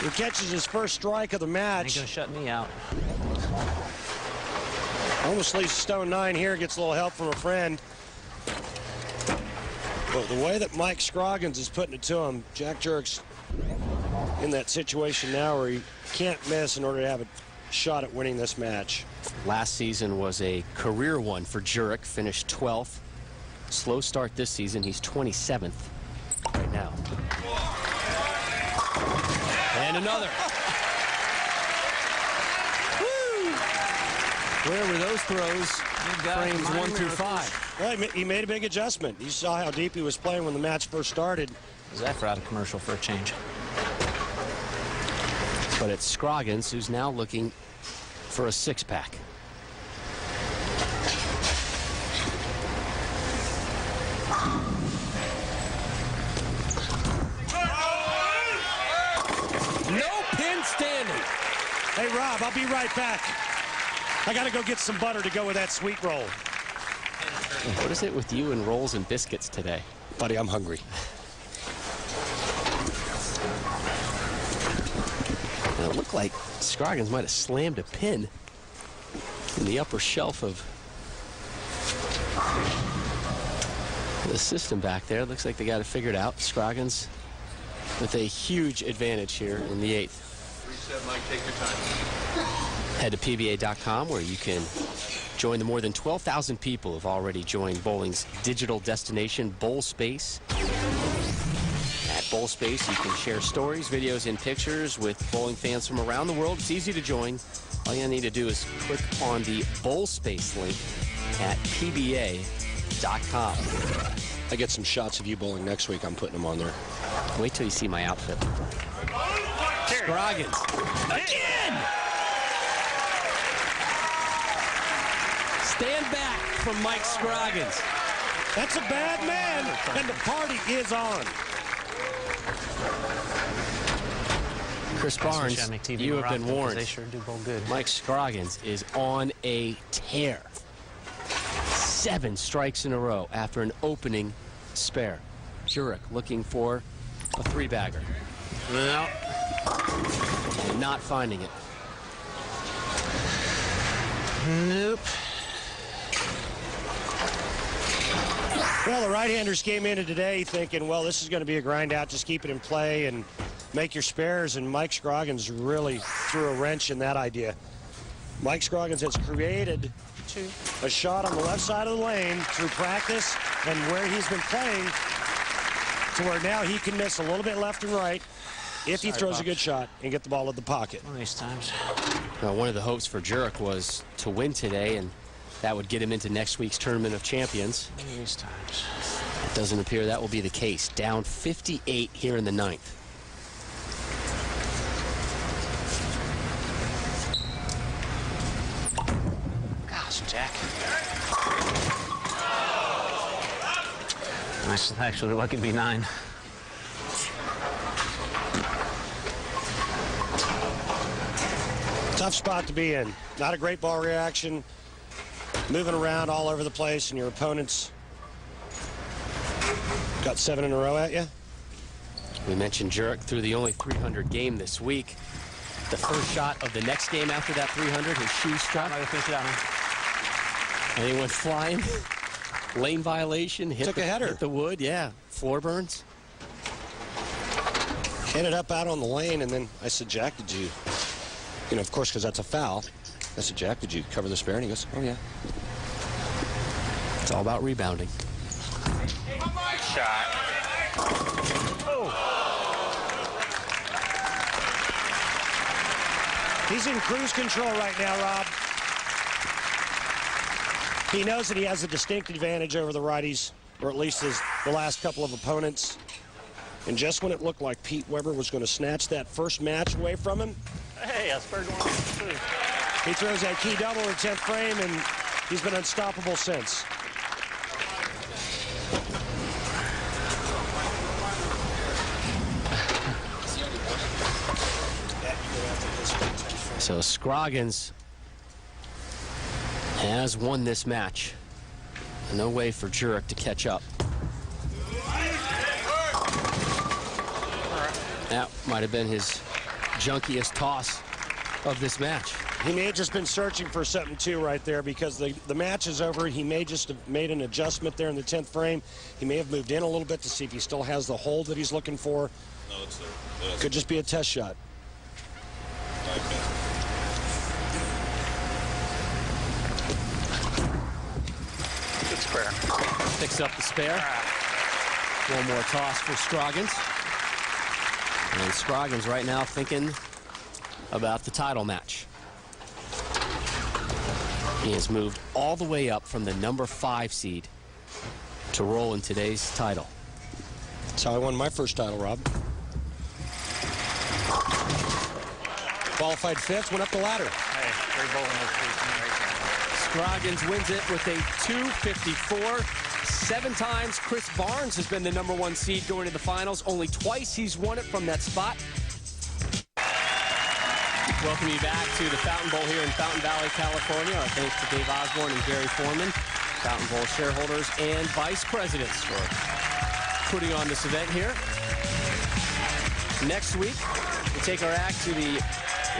He catches his first strike of the match. Ain't gonna shut me out. Almost leaves stone 9 here, gets a little help from a friend. But the way that Mike Scroggins is putting it to him, Jack Jurek's in that situation now where he can't miss in order to have a shot at winning this match. Last season was a career one for Jurek, finished 12th. Slow start this season, he's 27th right now. And another. Woo! Where were those throws? Frames 1 through 5. Well, he made a big adjustment. You saw how deep he was playing when the match first started. Zephyr out of commercial for a change. But it's Scroggins who's now looking for a 6-pack. No pin standing. Hey, Rob, I'll be right back. I got to go get some butter to go with that sweet roll. What is it with you and rolls and biscuits today? Buddy, I'm hungry. And it looked like Scroggins might have slammed a pin in the upper shelf of the system back there. Looks like they got it figured out. Scroggins with a huge advantage here in the 8th. Reset, Mike, take your time. Head to PBA.com where you can join the more than 12,000 people who've already joined bowling's digital destination, Bowl Space. At Bowl Space, you can share stories, videos, and pictures with bowling fans from around the world. It's easy to join. All you need to do is click on the Bowl Space link at PBA.com. I get some shots of you bowling next week. I'm putting them on there. Wait till you see my outfit. Scroggins. Again! Stand back from Mike Scroggins. That's a bad man, and the party is on. Chris Barnes, you have been warned. They sure do bowl good. Mike Scroggins is on a tear. 7 strikes in a row after an opening spare. Jurek looking for a 3-bagger. No. And not finding it. Nope. Well, the right-handers came into today thinking, well, this is going to be a grind out, just keep it in play and make your spares, and Mike Scroggins really threw a wrench in that idea. Mike Scroggins has created a shot on the left side of the lane through practice and where he's been playing to where now he can miss a little bit left and right if he throws a good shot and get the ball in the pocket. One of these times. Now, one of the hopes for Jurek was to win today, and that would get him into next week's Tournament of Champions. One of these times. It doesn't appear that will be the case. Down 58 here in the 9th. Gosh, Jack. Nice, actually lucky to be 9. Tough spot to be in. Not a great ball reaction. Moving around all over the place, and your opponent's got 7 in a row at you. We mentioned Jurek threw the only 300 game this week. The first shot of the next game after that 300, his shoe struck. And he went flying. Lane violation. Took a header. Hit the wood, yeah. Floor burns. Ended up out on the lane, and then I said, Jack, did you, of course, because that's a foul. I said, Jack, did you cover the spare? And he goes, oh, yeah. It's all about rebounding. Shot. Oh. He's in cruise control right now, Rob. He knows that he has a distinct advantage over the righties, or at least the last couple of opponents. And just when it looked like Pete Weber was going to snatch that first match away from him, Hey, I spurred one. he throws that key double in 10th frame, and he's been unstoppable since. So Scroggins has won this match. No way for Jurek to catch up. That might have been his junkiest toss of this match. He may have just been searching for something too right there, because the match is over. He may just have made an adjustment there in the 10th frame. He may have moved in a little bit to see if he still has the hold that he's looking for. No, it's there. Could just be a test shot. Good square. Picks up the spare. One more toss for Scroggins. And Scroggins right now thinking about the title match. He has moved all the way up from the number 5 seed to roll in today's title. That's how I won my first title, Rob. Qualified 5th, went up the ladder. Hey, great bowling those feet. Scroggins wins it with a 254. 7 times Chris Barnes has been the number 1 seed going to the finals. Only twice he's won it from that spot. Welcome you back to the Fountain Bowl here in Fountain Valley, California. Our thanks to Dave Osborne and Gary Foreman, Fountain Bowl shareholders and vice presidents, for putting on this event here. Next week, we take our act to the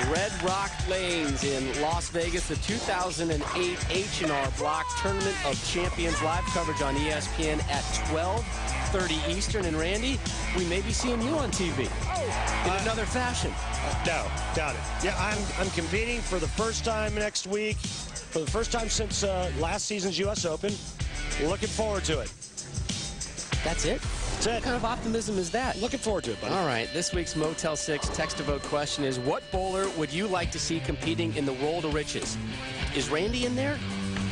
Red Rock Lanes in Las Vegas, the 2008 H&R Block Tournament of Champions. Live coverage on ESPN at 12:30 Eastern. And Randy, we may be seeing you on TV in another fashion. No, doubt it. Yeah, I'm competing for the first time next week, for the first time since last season's U.S. Open. Looking forward to it. That's it? That's it. What kind of optimism is that? Looking forward to it, buddy. All right, this week's Motel 6 text-to-vote question is, what bowler would you like to see competing in the Roll to Riches? Is Randy in there?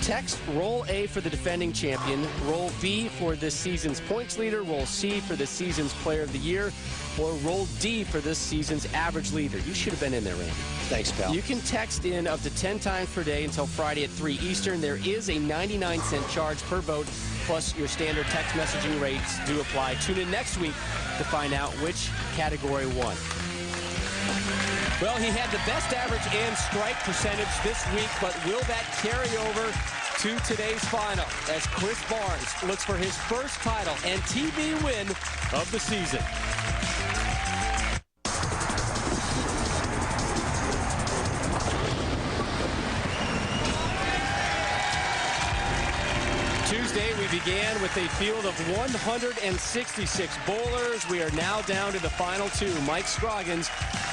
Text roll A for the defending champion, roll B for this season's points leader, roll C for this season's player of the year, or roll D for this season's average leader. You should have been in there, Randy. Thanks, pal. You can text in up to 10 times per day until Friday at 3 Eastern. There is a 99-cent charge per vote, plus your standard text messaging rates do apply. Tune in next week to find out which category won. Well, he had the best average and strike percentage this week, but will that carry over to today's final as Chris Barnes looks for his first title and TV win of the season? Tuesday, we began with a field of 166 bowlers. We are now down to the final 2, Mike Scroggins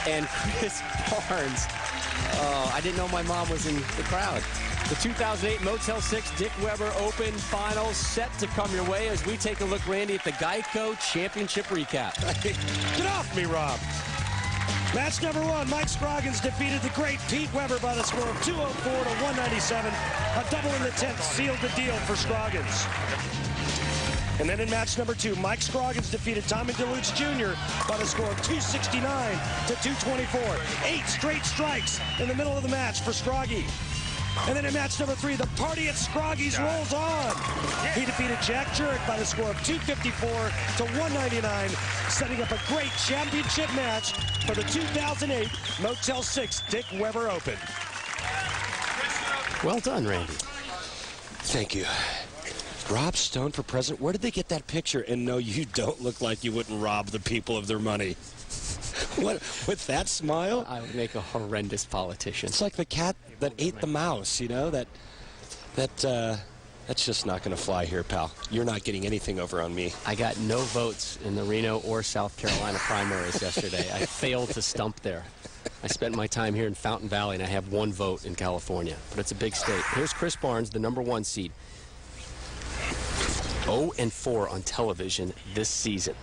and Chris Barnes. Oh, I didn't know my mom was in the crowd. The 2008 Motel 6 Dick Weber Open Finals set to come your way as we take a look, Randy, at the Geico Championship recap. Get off me, Rob. Match number 1, Mike Scroggins defeated the great Pete Weber by the score of 204 to 197. A double in the 10th sealed the deal for Scroggins. And then in match number 2, Mike Scroggins defeated Tommy Delutz Jr. by the score of 269 to 224. 8 straight strikes in the middle of the match for Scroggy. And then in match number 3, the party at Scroggy's rolls on. He defeated Jack Jurek by the score of 254 to 199, setting up a great championship match for the 2008 Motel 6 Dick Weber Open. Well done, Randy. Thank you. Rob Stone for president. Where did they get that picture? And no, you don't look like you wouldn't rob the people of their money. What, with that smile? I would make a horrendous politician. It's like the cat that ate the mouse, you know? That's just not going to fly here, pal. You're not getting anything over on me. I got no votes in the Reno or South Carolina primaries yesterday. I failed to stump there. I spent my time here in Fountain Valley, and I have 1 vote in California. But it's a big state. Here's Chris Barnes, the number 1 seed. 0-4 on television this season.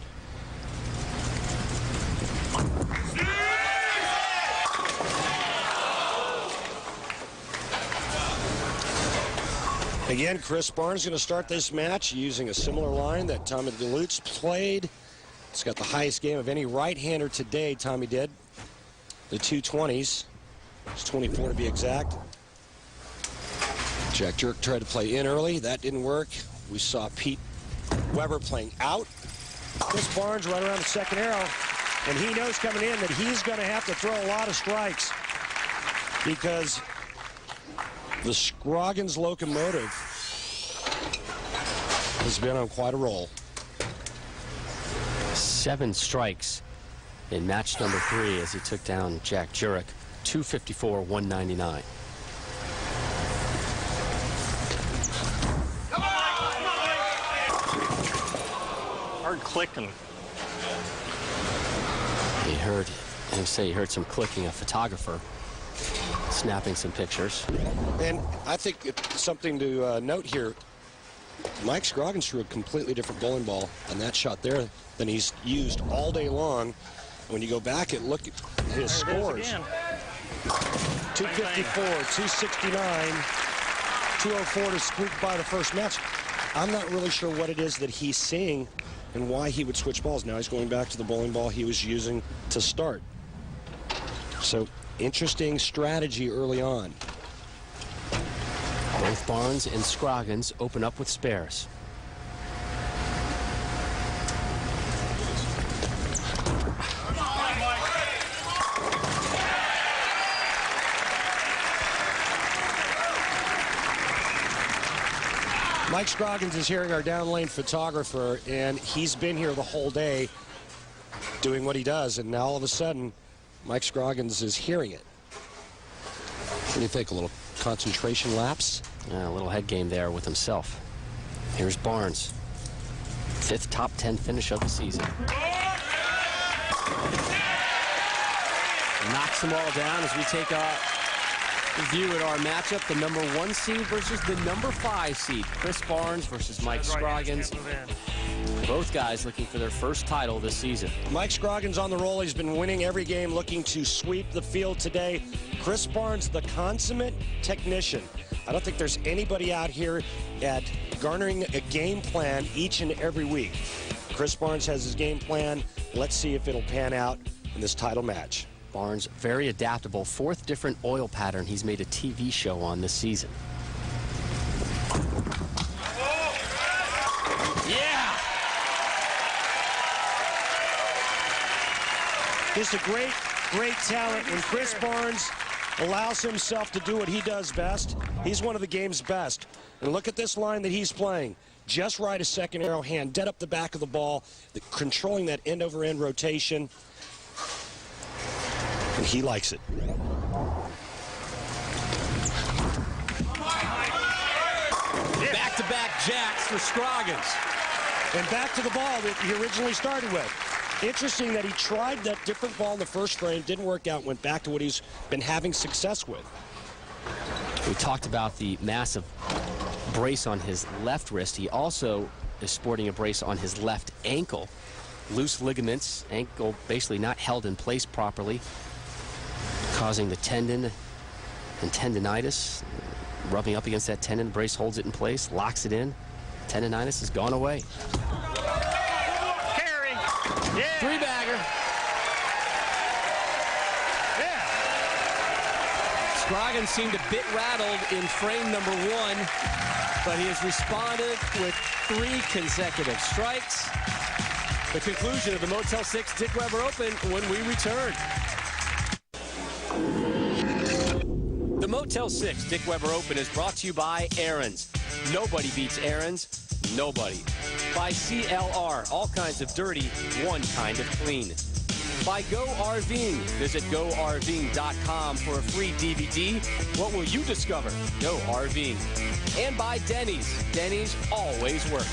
Again, Chris Barnes is going to start this match using a similar line that Tommy Delutz played. It's got the highest game of any right-hander today, Tommy did. The 220s. It's 24 to be exact. Jack Jurek tried to play in early. That didn't work. We saw Pete Weber playing out. Chris Barnes right around the second arrow. And he knows coming in that he's going to have to throw a lot of strikes. because the Scroggins locomotive has been on quite a roll. 7 strikes in match number 3 as he took down Jack Jurek. 254, 199. Hard clicking. He heard some clicking, a photographer snapping some pictures. And I think it's something to note here. Mike Scroggins threw a completely different bowling ball on that shot there than he's used all day long. When you go back and look at his scores, 254, 269, 204 to squeak by the first match. I'm not really sure what it is that he's seeing and why he would switch balls. Now he's going back to the bowling ball he was using to start. So interesting strategy early on. Both Barnes and Scroggins open up with spares. Mike Scroggins is hearing our down lane photographer, and he's been here the whole day doing what he does, and now all of a sudden Mike Scroggins is hearing it. What do you think, a little concentration lapse? A little head game there with himself. Here's Barnes. 5th top 10 finish of the season. Knocks them all down as we take a view at our matchup. The number 1 seed versus the number 5 seed. Chris Barnes versus Mike Scroggins. Both guys looking for their first title this season. Mike Scroggins on the roll. He's been winning every game, looking to sweep the field today. Chris Barnes, the consummate technician. I don't think there's anybody out here at garnering a game plan each and every week. Chris Barnes has his game plan. Let's see if it'll pan out in this title match. Barnes, very adaptable. 4th different oil pattern he's made a TV show on this season. Yeah! Just a great talent, and Chris Barnes allows himself to do what he does best. He's one of the game's best. And look at this line that he's playing. Just right a second arrow hand, dead up the back of the ball, controlling that end-over-end rotation. And he likes it. Back-to-back jacks for Scroggins. And back to the ball that he originally started with. Interesting that he tried that different ball in the first frame, didn't work out, went back to what he's been having success with. We talked about the massive brace on his left wrist. He also is sporting a brace on his left ankle. Loose ligaments, ankle basically not held in place properly, causing the tendon and tendinitis. Rubbing up against that tendon, brace holds it in place, locks it in. Tendinitis has gone away. Carry. Yeah. 3-bagger. Yeah. Scroggins seemed a bit rattled in frame number 1, but he has responded with 3 consecutive strikes. The conclusion of the Motel 6 Dick Weber Open when we return. The Motel 6 Dick Weber Open is brought to you by Aaron's. Nobody beats Aaron's. Nobody. By CLR, all kinds of dirty, one kind of clean. By Go RVing. Visit GoRVing.com for a free DVD. What will you discover? Go RVing. And by Denny's. Denny's always works.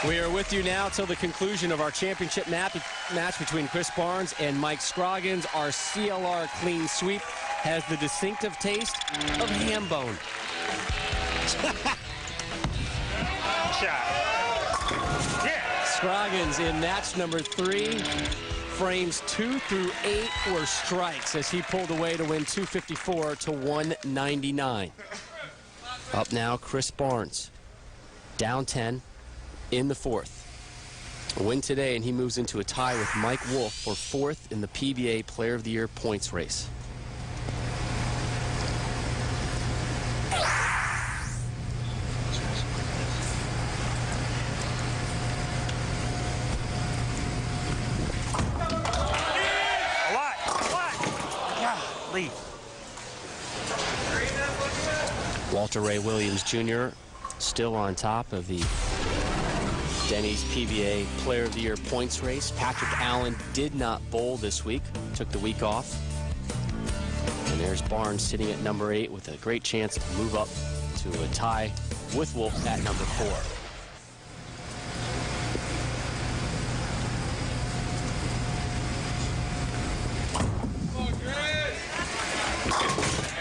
We are with you now till the conclusion of our championship match between Chris Barnes and Mike Scroggins. Our CLR clean sweep has the distinctive taste of ham bone. Shot. Yeah. Scroggins in match number 3. Frames 2 through 8 were strikes as he pulled away to win 254 to 199. Up now, Chris Barnes. Down 10 in the 4th. A win today, and he moves into a tie with Mike Wolf for 4th in the PBA Player of the Year points race. lead. Walter Ray Williams Jr. still on top of the Denny's PBA Player of the Year points race. Patrick Allen did not bowl this week, took the week off. And there's Barnes sitting at number 8 with a great chance to move up to a tie with Wolf at number 4.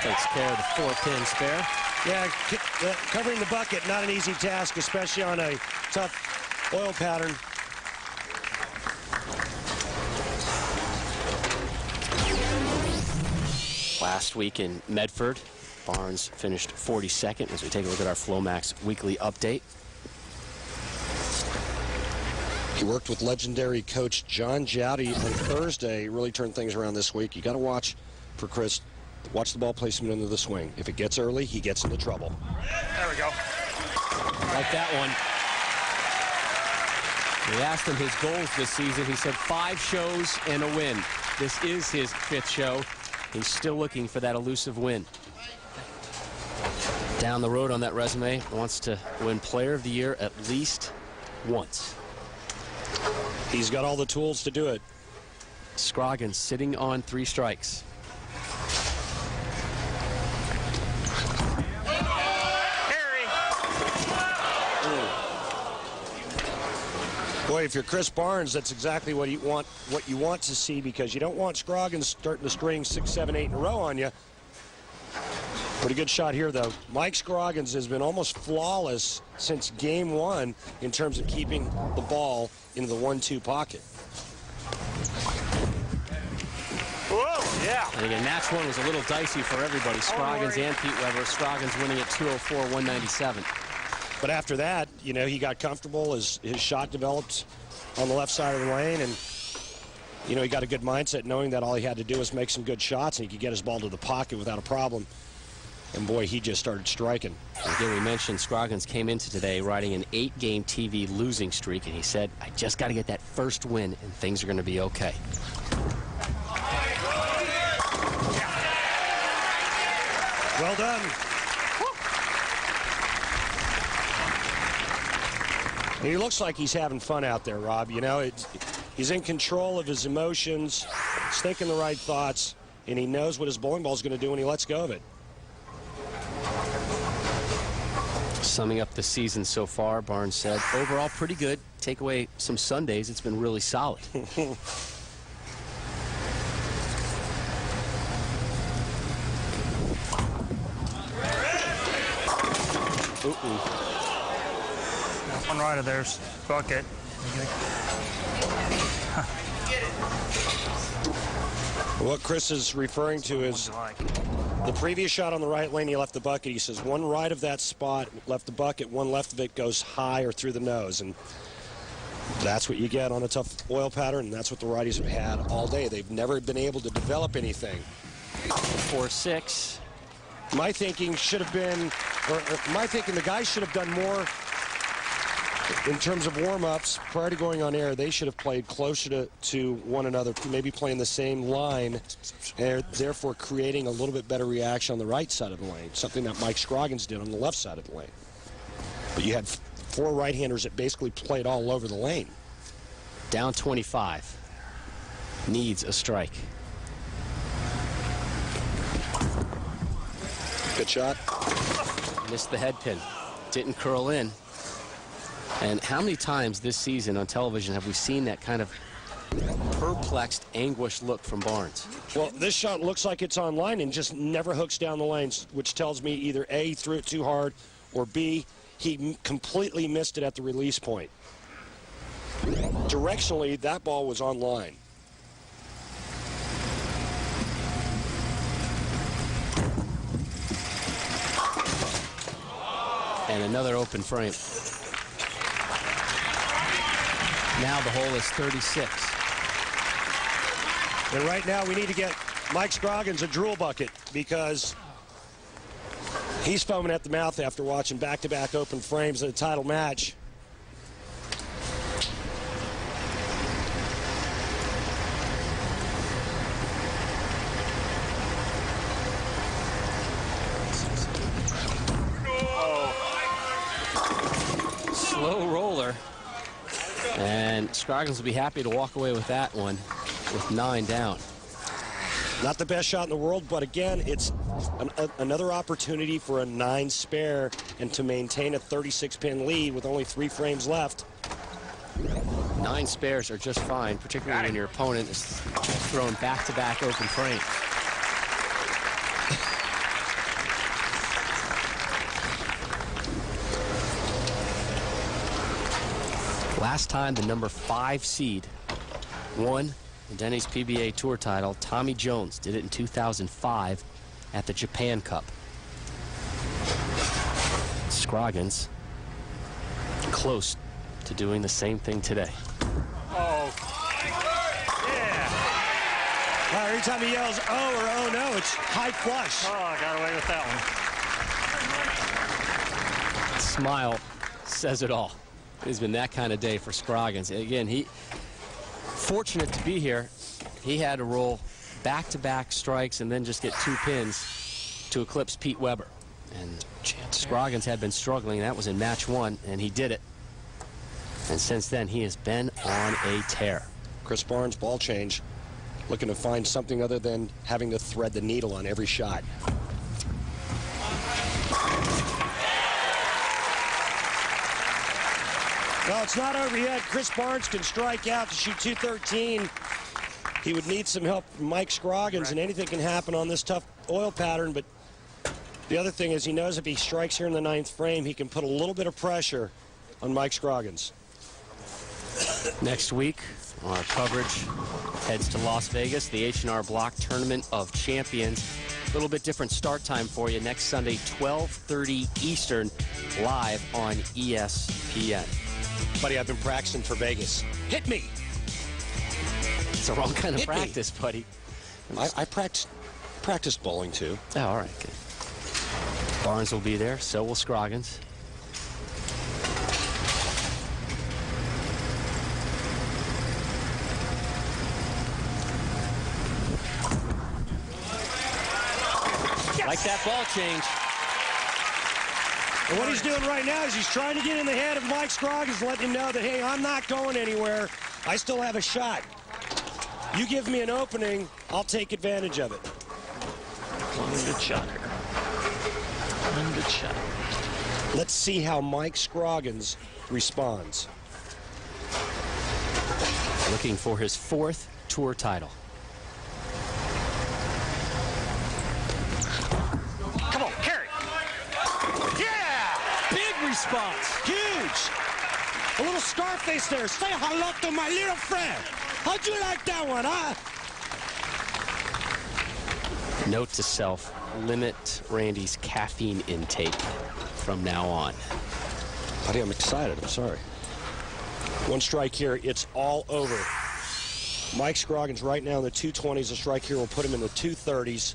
Takes care of the 4-pin spare. Yeah, covering the bucket, not an easy task, especially on a tough oil pattern. Last week in Medford, Barnes finished 42nd as we take a look at our Flomax weekly update. He worked with legendary coach John Jowdy on Thursday. Really turned things around this week. You got to watch for Chris. Watch the ball placement into the swing. If it gets early, he gets into trouble. There we go. Like that one. We asked him his goals this season. He said 5 shows and a win. This is his 5th show. He's still looking for that elusive win. Down the road on that resume, wants to win Player of the Year at least once. He's got all the tools to do it. Scroggins sitting on 3 strikes. Boy, if you're Chris Barnes, that's exactly what you want to see, because you don't want Scroggins starting to string 6, 7, 8 in a row on you. Pretty good shot here, though. Mike Scroggins has been almost flawless since game 1 in terms of keeping the ball into the 1-2 pocket. Whoa, yeah. And again, match 1 was a little dicey for everybody. Scroggins and Pete Weber. Scroggins winning at 204-197. But after that, you know, he got comfortable. His shot developed on the left side of the lane, and you know, he got a good mindset knowing that all he had to do was make some good shots and he could get his ball to the pocket without a problem. And boy, he just started striking. Again, we mentioned Scroggins came into today riding an 8-game TV losing streak, and he said, I just got to get that first win and things are going to be okay. Well done. And he looks like he's having fun out there, Rob. You know, he's in control of his emotions, he's thinking the right thoughts, and he knows what his bowling ball is going to do when he lets go of it. Summing up the season so far, Barnes said, overall pretty good. Take away some Sundays, it's been really solid. One right of there's bucket. What Chris is referring to is the previous shot on the right lane, he left the bucket. He says one right of that spot left the bucket, one left of it goes high or through the nose. And that's what you get on a tough oil pattern, and that's what the righties have had all day. They've never been able to develop anything. 4-6. My thinking should have been, or my thinking the guys should have done more in terms of warm-ups prior to going on air. They should have played closer to one another, maybe playing the same line, and therefore creating a little bit better reaction on the right side of the lane, something that Mike Scroggins did on the left side of the lane. But you had 4 right-handers that basically played all over the lane. Down 25. Needs a strike. Good shot. Missed the head pin. Didn't curl in. And how many times this season on television have we seen that kind of perplexed, anguished look from Barnes? Well, this shot looks like it's on line and just never hooks down the lanes, which tells me either A, he threw it too hard, or B, he completely missed it at the release point. Directionally, that ball was on line. And another open frame. Now the hole is 36. And right now we need to get Mike Scroggins a drool bucket, because he's foaming at the mouth after watching back-to-back open frames in a title match. slow roller. And Scroggins will be happy to walk away with that one with 9 down. Not the best shot in the world, but again, it's another opportunity for a 9 spare and to maintain a 36-pin lead with only 3 frames left. 9 spares are just fine, particularly when your opponent is throwing back-to-back open frame. Last time the number 5 seed won the Denny's PBA Tour title, Tommy Jones did it in 2005 at the Japan Cup. Scroggins close to doing the same thing today. Oh. Yeah. Wow, every time he yells oh or oh no, it's high flush. Oh, I got away with that one. Smile says it all. It's been that kind of day for Scroggins. Again, he fortunate to be here. He had to roll back-to-back strikes and then just get 2 pins to eclipse Pete Weber. And Scroggins had been struggling. That was in match 1, and he did it. And since then, he has been on a tear. Chris Barnes, ball change, looking to find something other than having to thread the needle on every shot. Well, it's not over yet. Chris Barnes can strike out to shoot 213. He would need some help from Mike Scroggins, and anything can happen on this tough oil pattern. But the other thing is he knows if he strikes here in the 9th frame, he can put a little bit of pressure on Mike Scroggins. Next week, our coverage heads to Las Vegas, the H&R Block Tournament of Champions. A little bit different start time for you next Sunday, 12:30 Eastern, live on ESPN. Buddy, I've been practicing for Vegas. Hit me! It's the wrong kind of practice, buddy. I practiced bowling, too. Oh, all right. Good. Barnes will be there. So will Scroggins. Yes. Like that ball change. And what he's doing right now is he's trying to get in the head of Mike Scroggins, letting him know that, hey, I'm not going anywhere. I still have a shot. You give me an opening, I'll take advantage of it. One good shot here. One good shot. Let's see how Mike Scroggins responds. Looking for his 4th tour title. Come on, carry. Yeah! Big response. Huge! A little Scarface there. Say hello to my little friend. How'd you like that one, huh? Note to self, limit Randy's caffeine intake from now on. Buddy, I'm excited. I'm sorry. 1 strike here. It's all over. Mike Scroggins right now in the 220s. A strike here will put him in the 230s.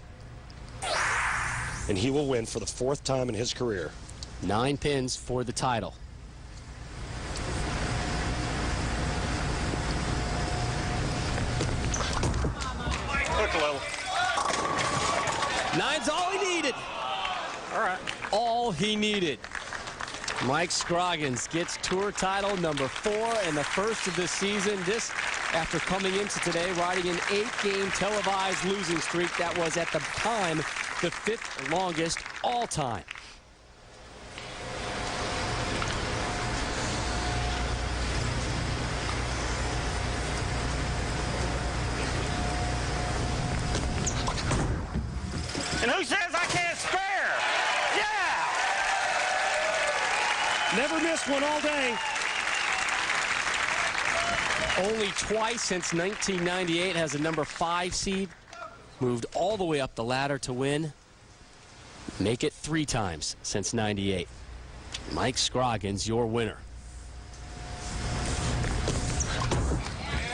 And he will win for the 4th time in his career. 9 pins for the title. Look a little. 9's all he needed. All right. All he needed. Mike Scroggins gets tour title number 4 and the first of the season. This after coming into today riding an 8-game televised losing streak that was at the time the 5th longest all time. And who says I can't spare? Yeah! Never missed one all day. Only twice since 1998 has a number 5 seed moved all the way up the ladder to win. Make it 3 times since 98. Mike Scroggins, your winner.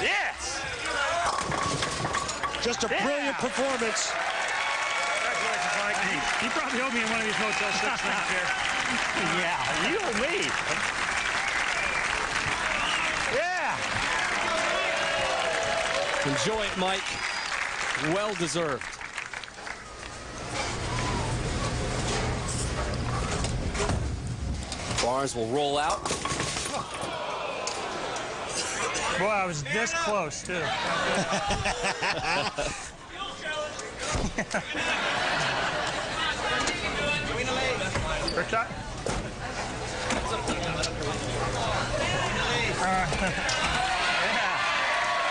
Yes! Just a brilliant performance. Congratulations, Mike. You probably owe me in one of these Motel 6 things here. Yeah, you owe me. Yeah. Enjoy it, Mike. Well deserved. Barnes will roll out. Boy, I was this close, too. First shot.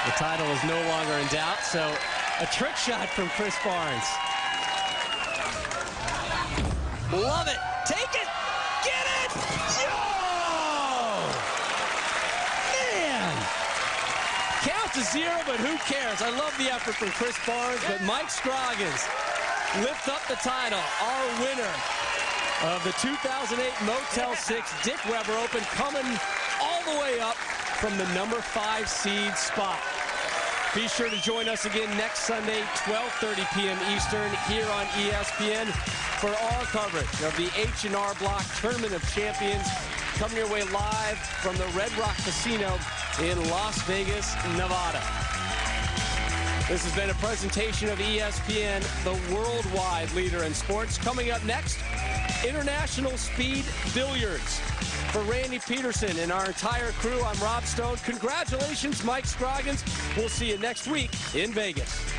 The title is no longer in doubt, so a trick shot from Chris Barnes. Love it. Take it. Get it. Oh! Man. Count to 0, but who cares? I love the effort from Chris Barnes, but Mike Scroggins lifts up the title. Our winner of the 2008 Motel 6 Dick Weber Open, coming all the way up from the number 5 seed spot. Be sure to join us again next Sunday, 12:30 p.m. Eastern, here on ESPN for our coverage of the H&R Block Tournament of Champions, coming your way live from the Red Rock Casino in Las Vegas, Nevada. This has been a presentation of ESPN, the worldwide leader in sports. Coming up next, International Speed Billiards. For Randy Peterson and our entire crew, I'm Rob Stone. Congratulations, Mike Scroggins. We'll see you next week in Vegas.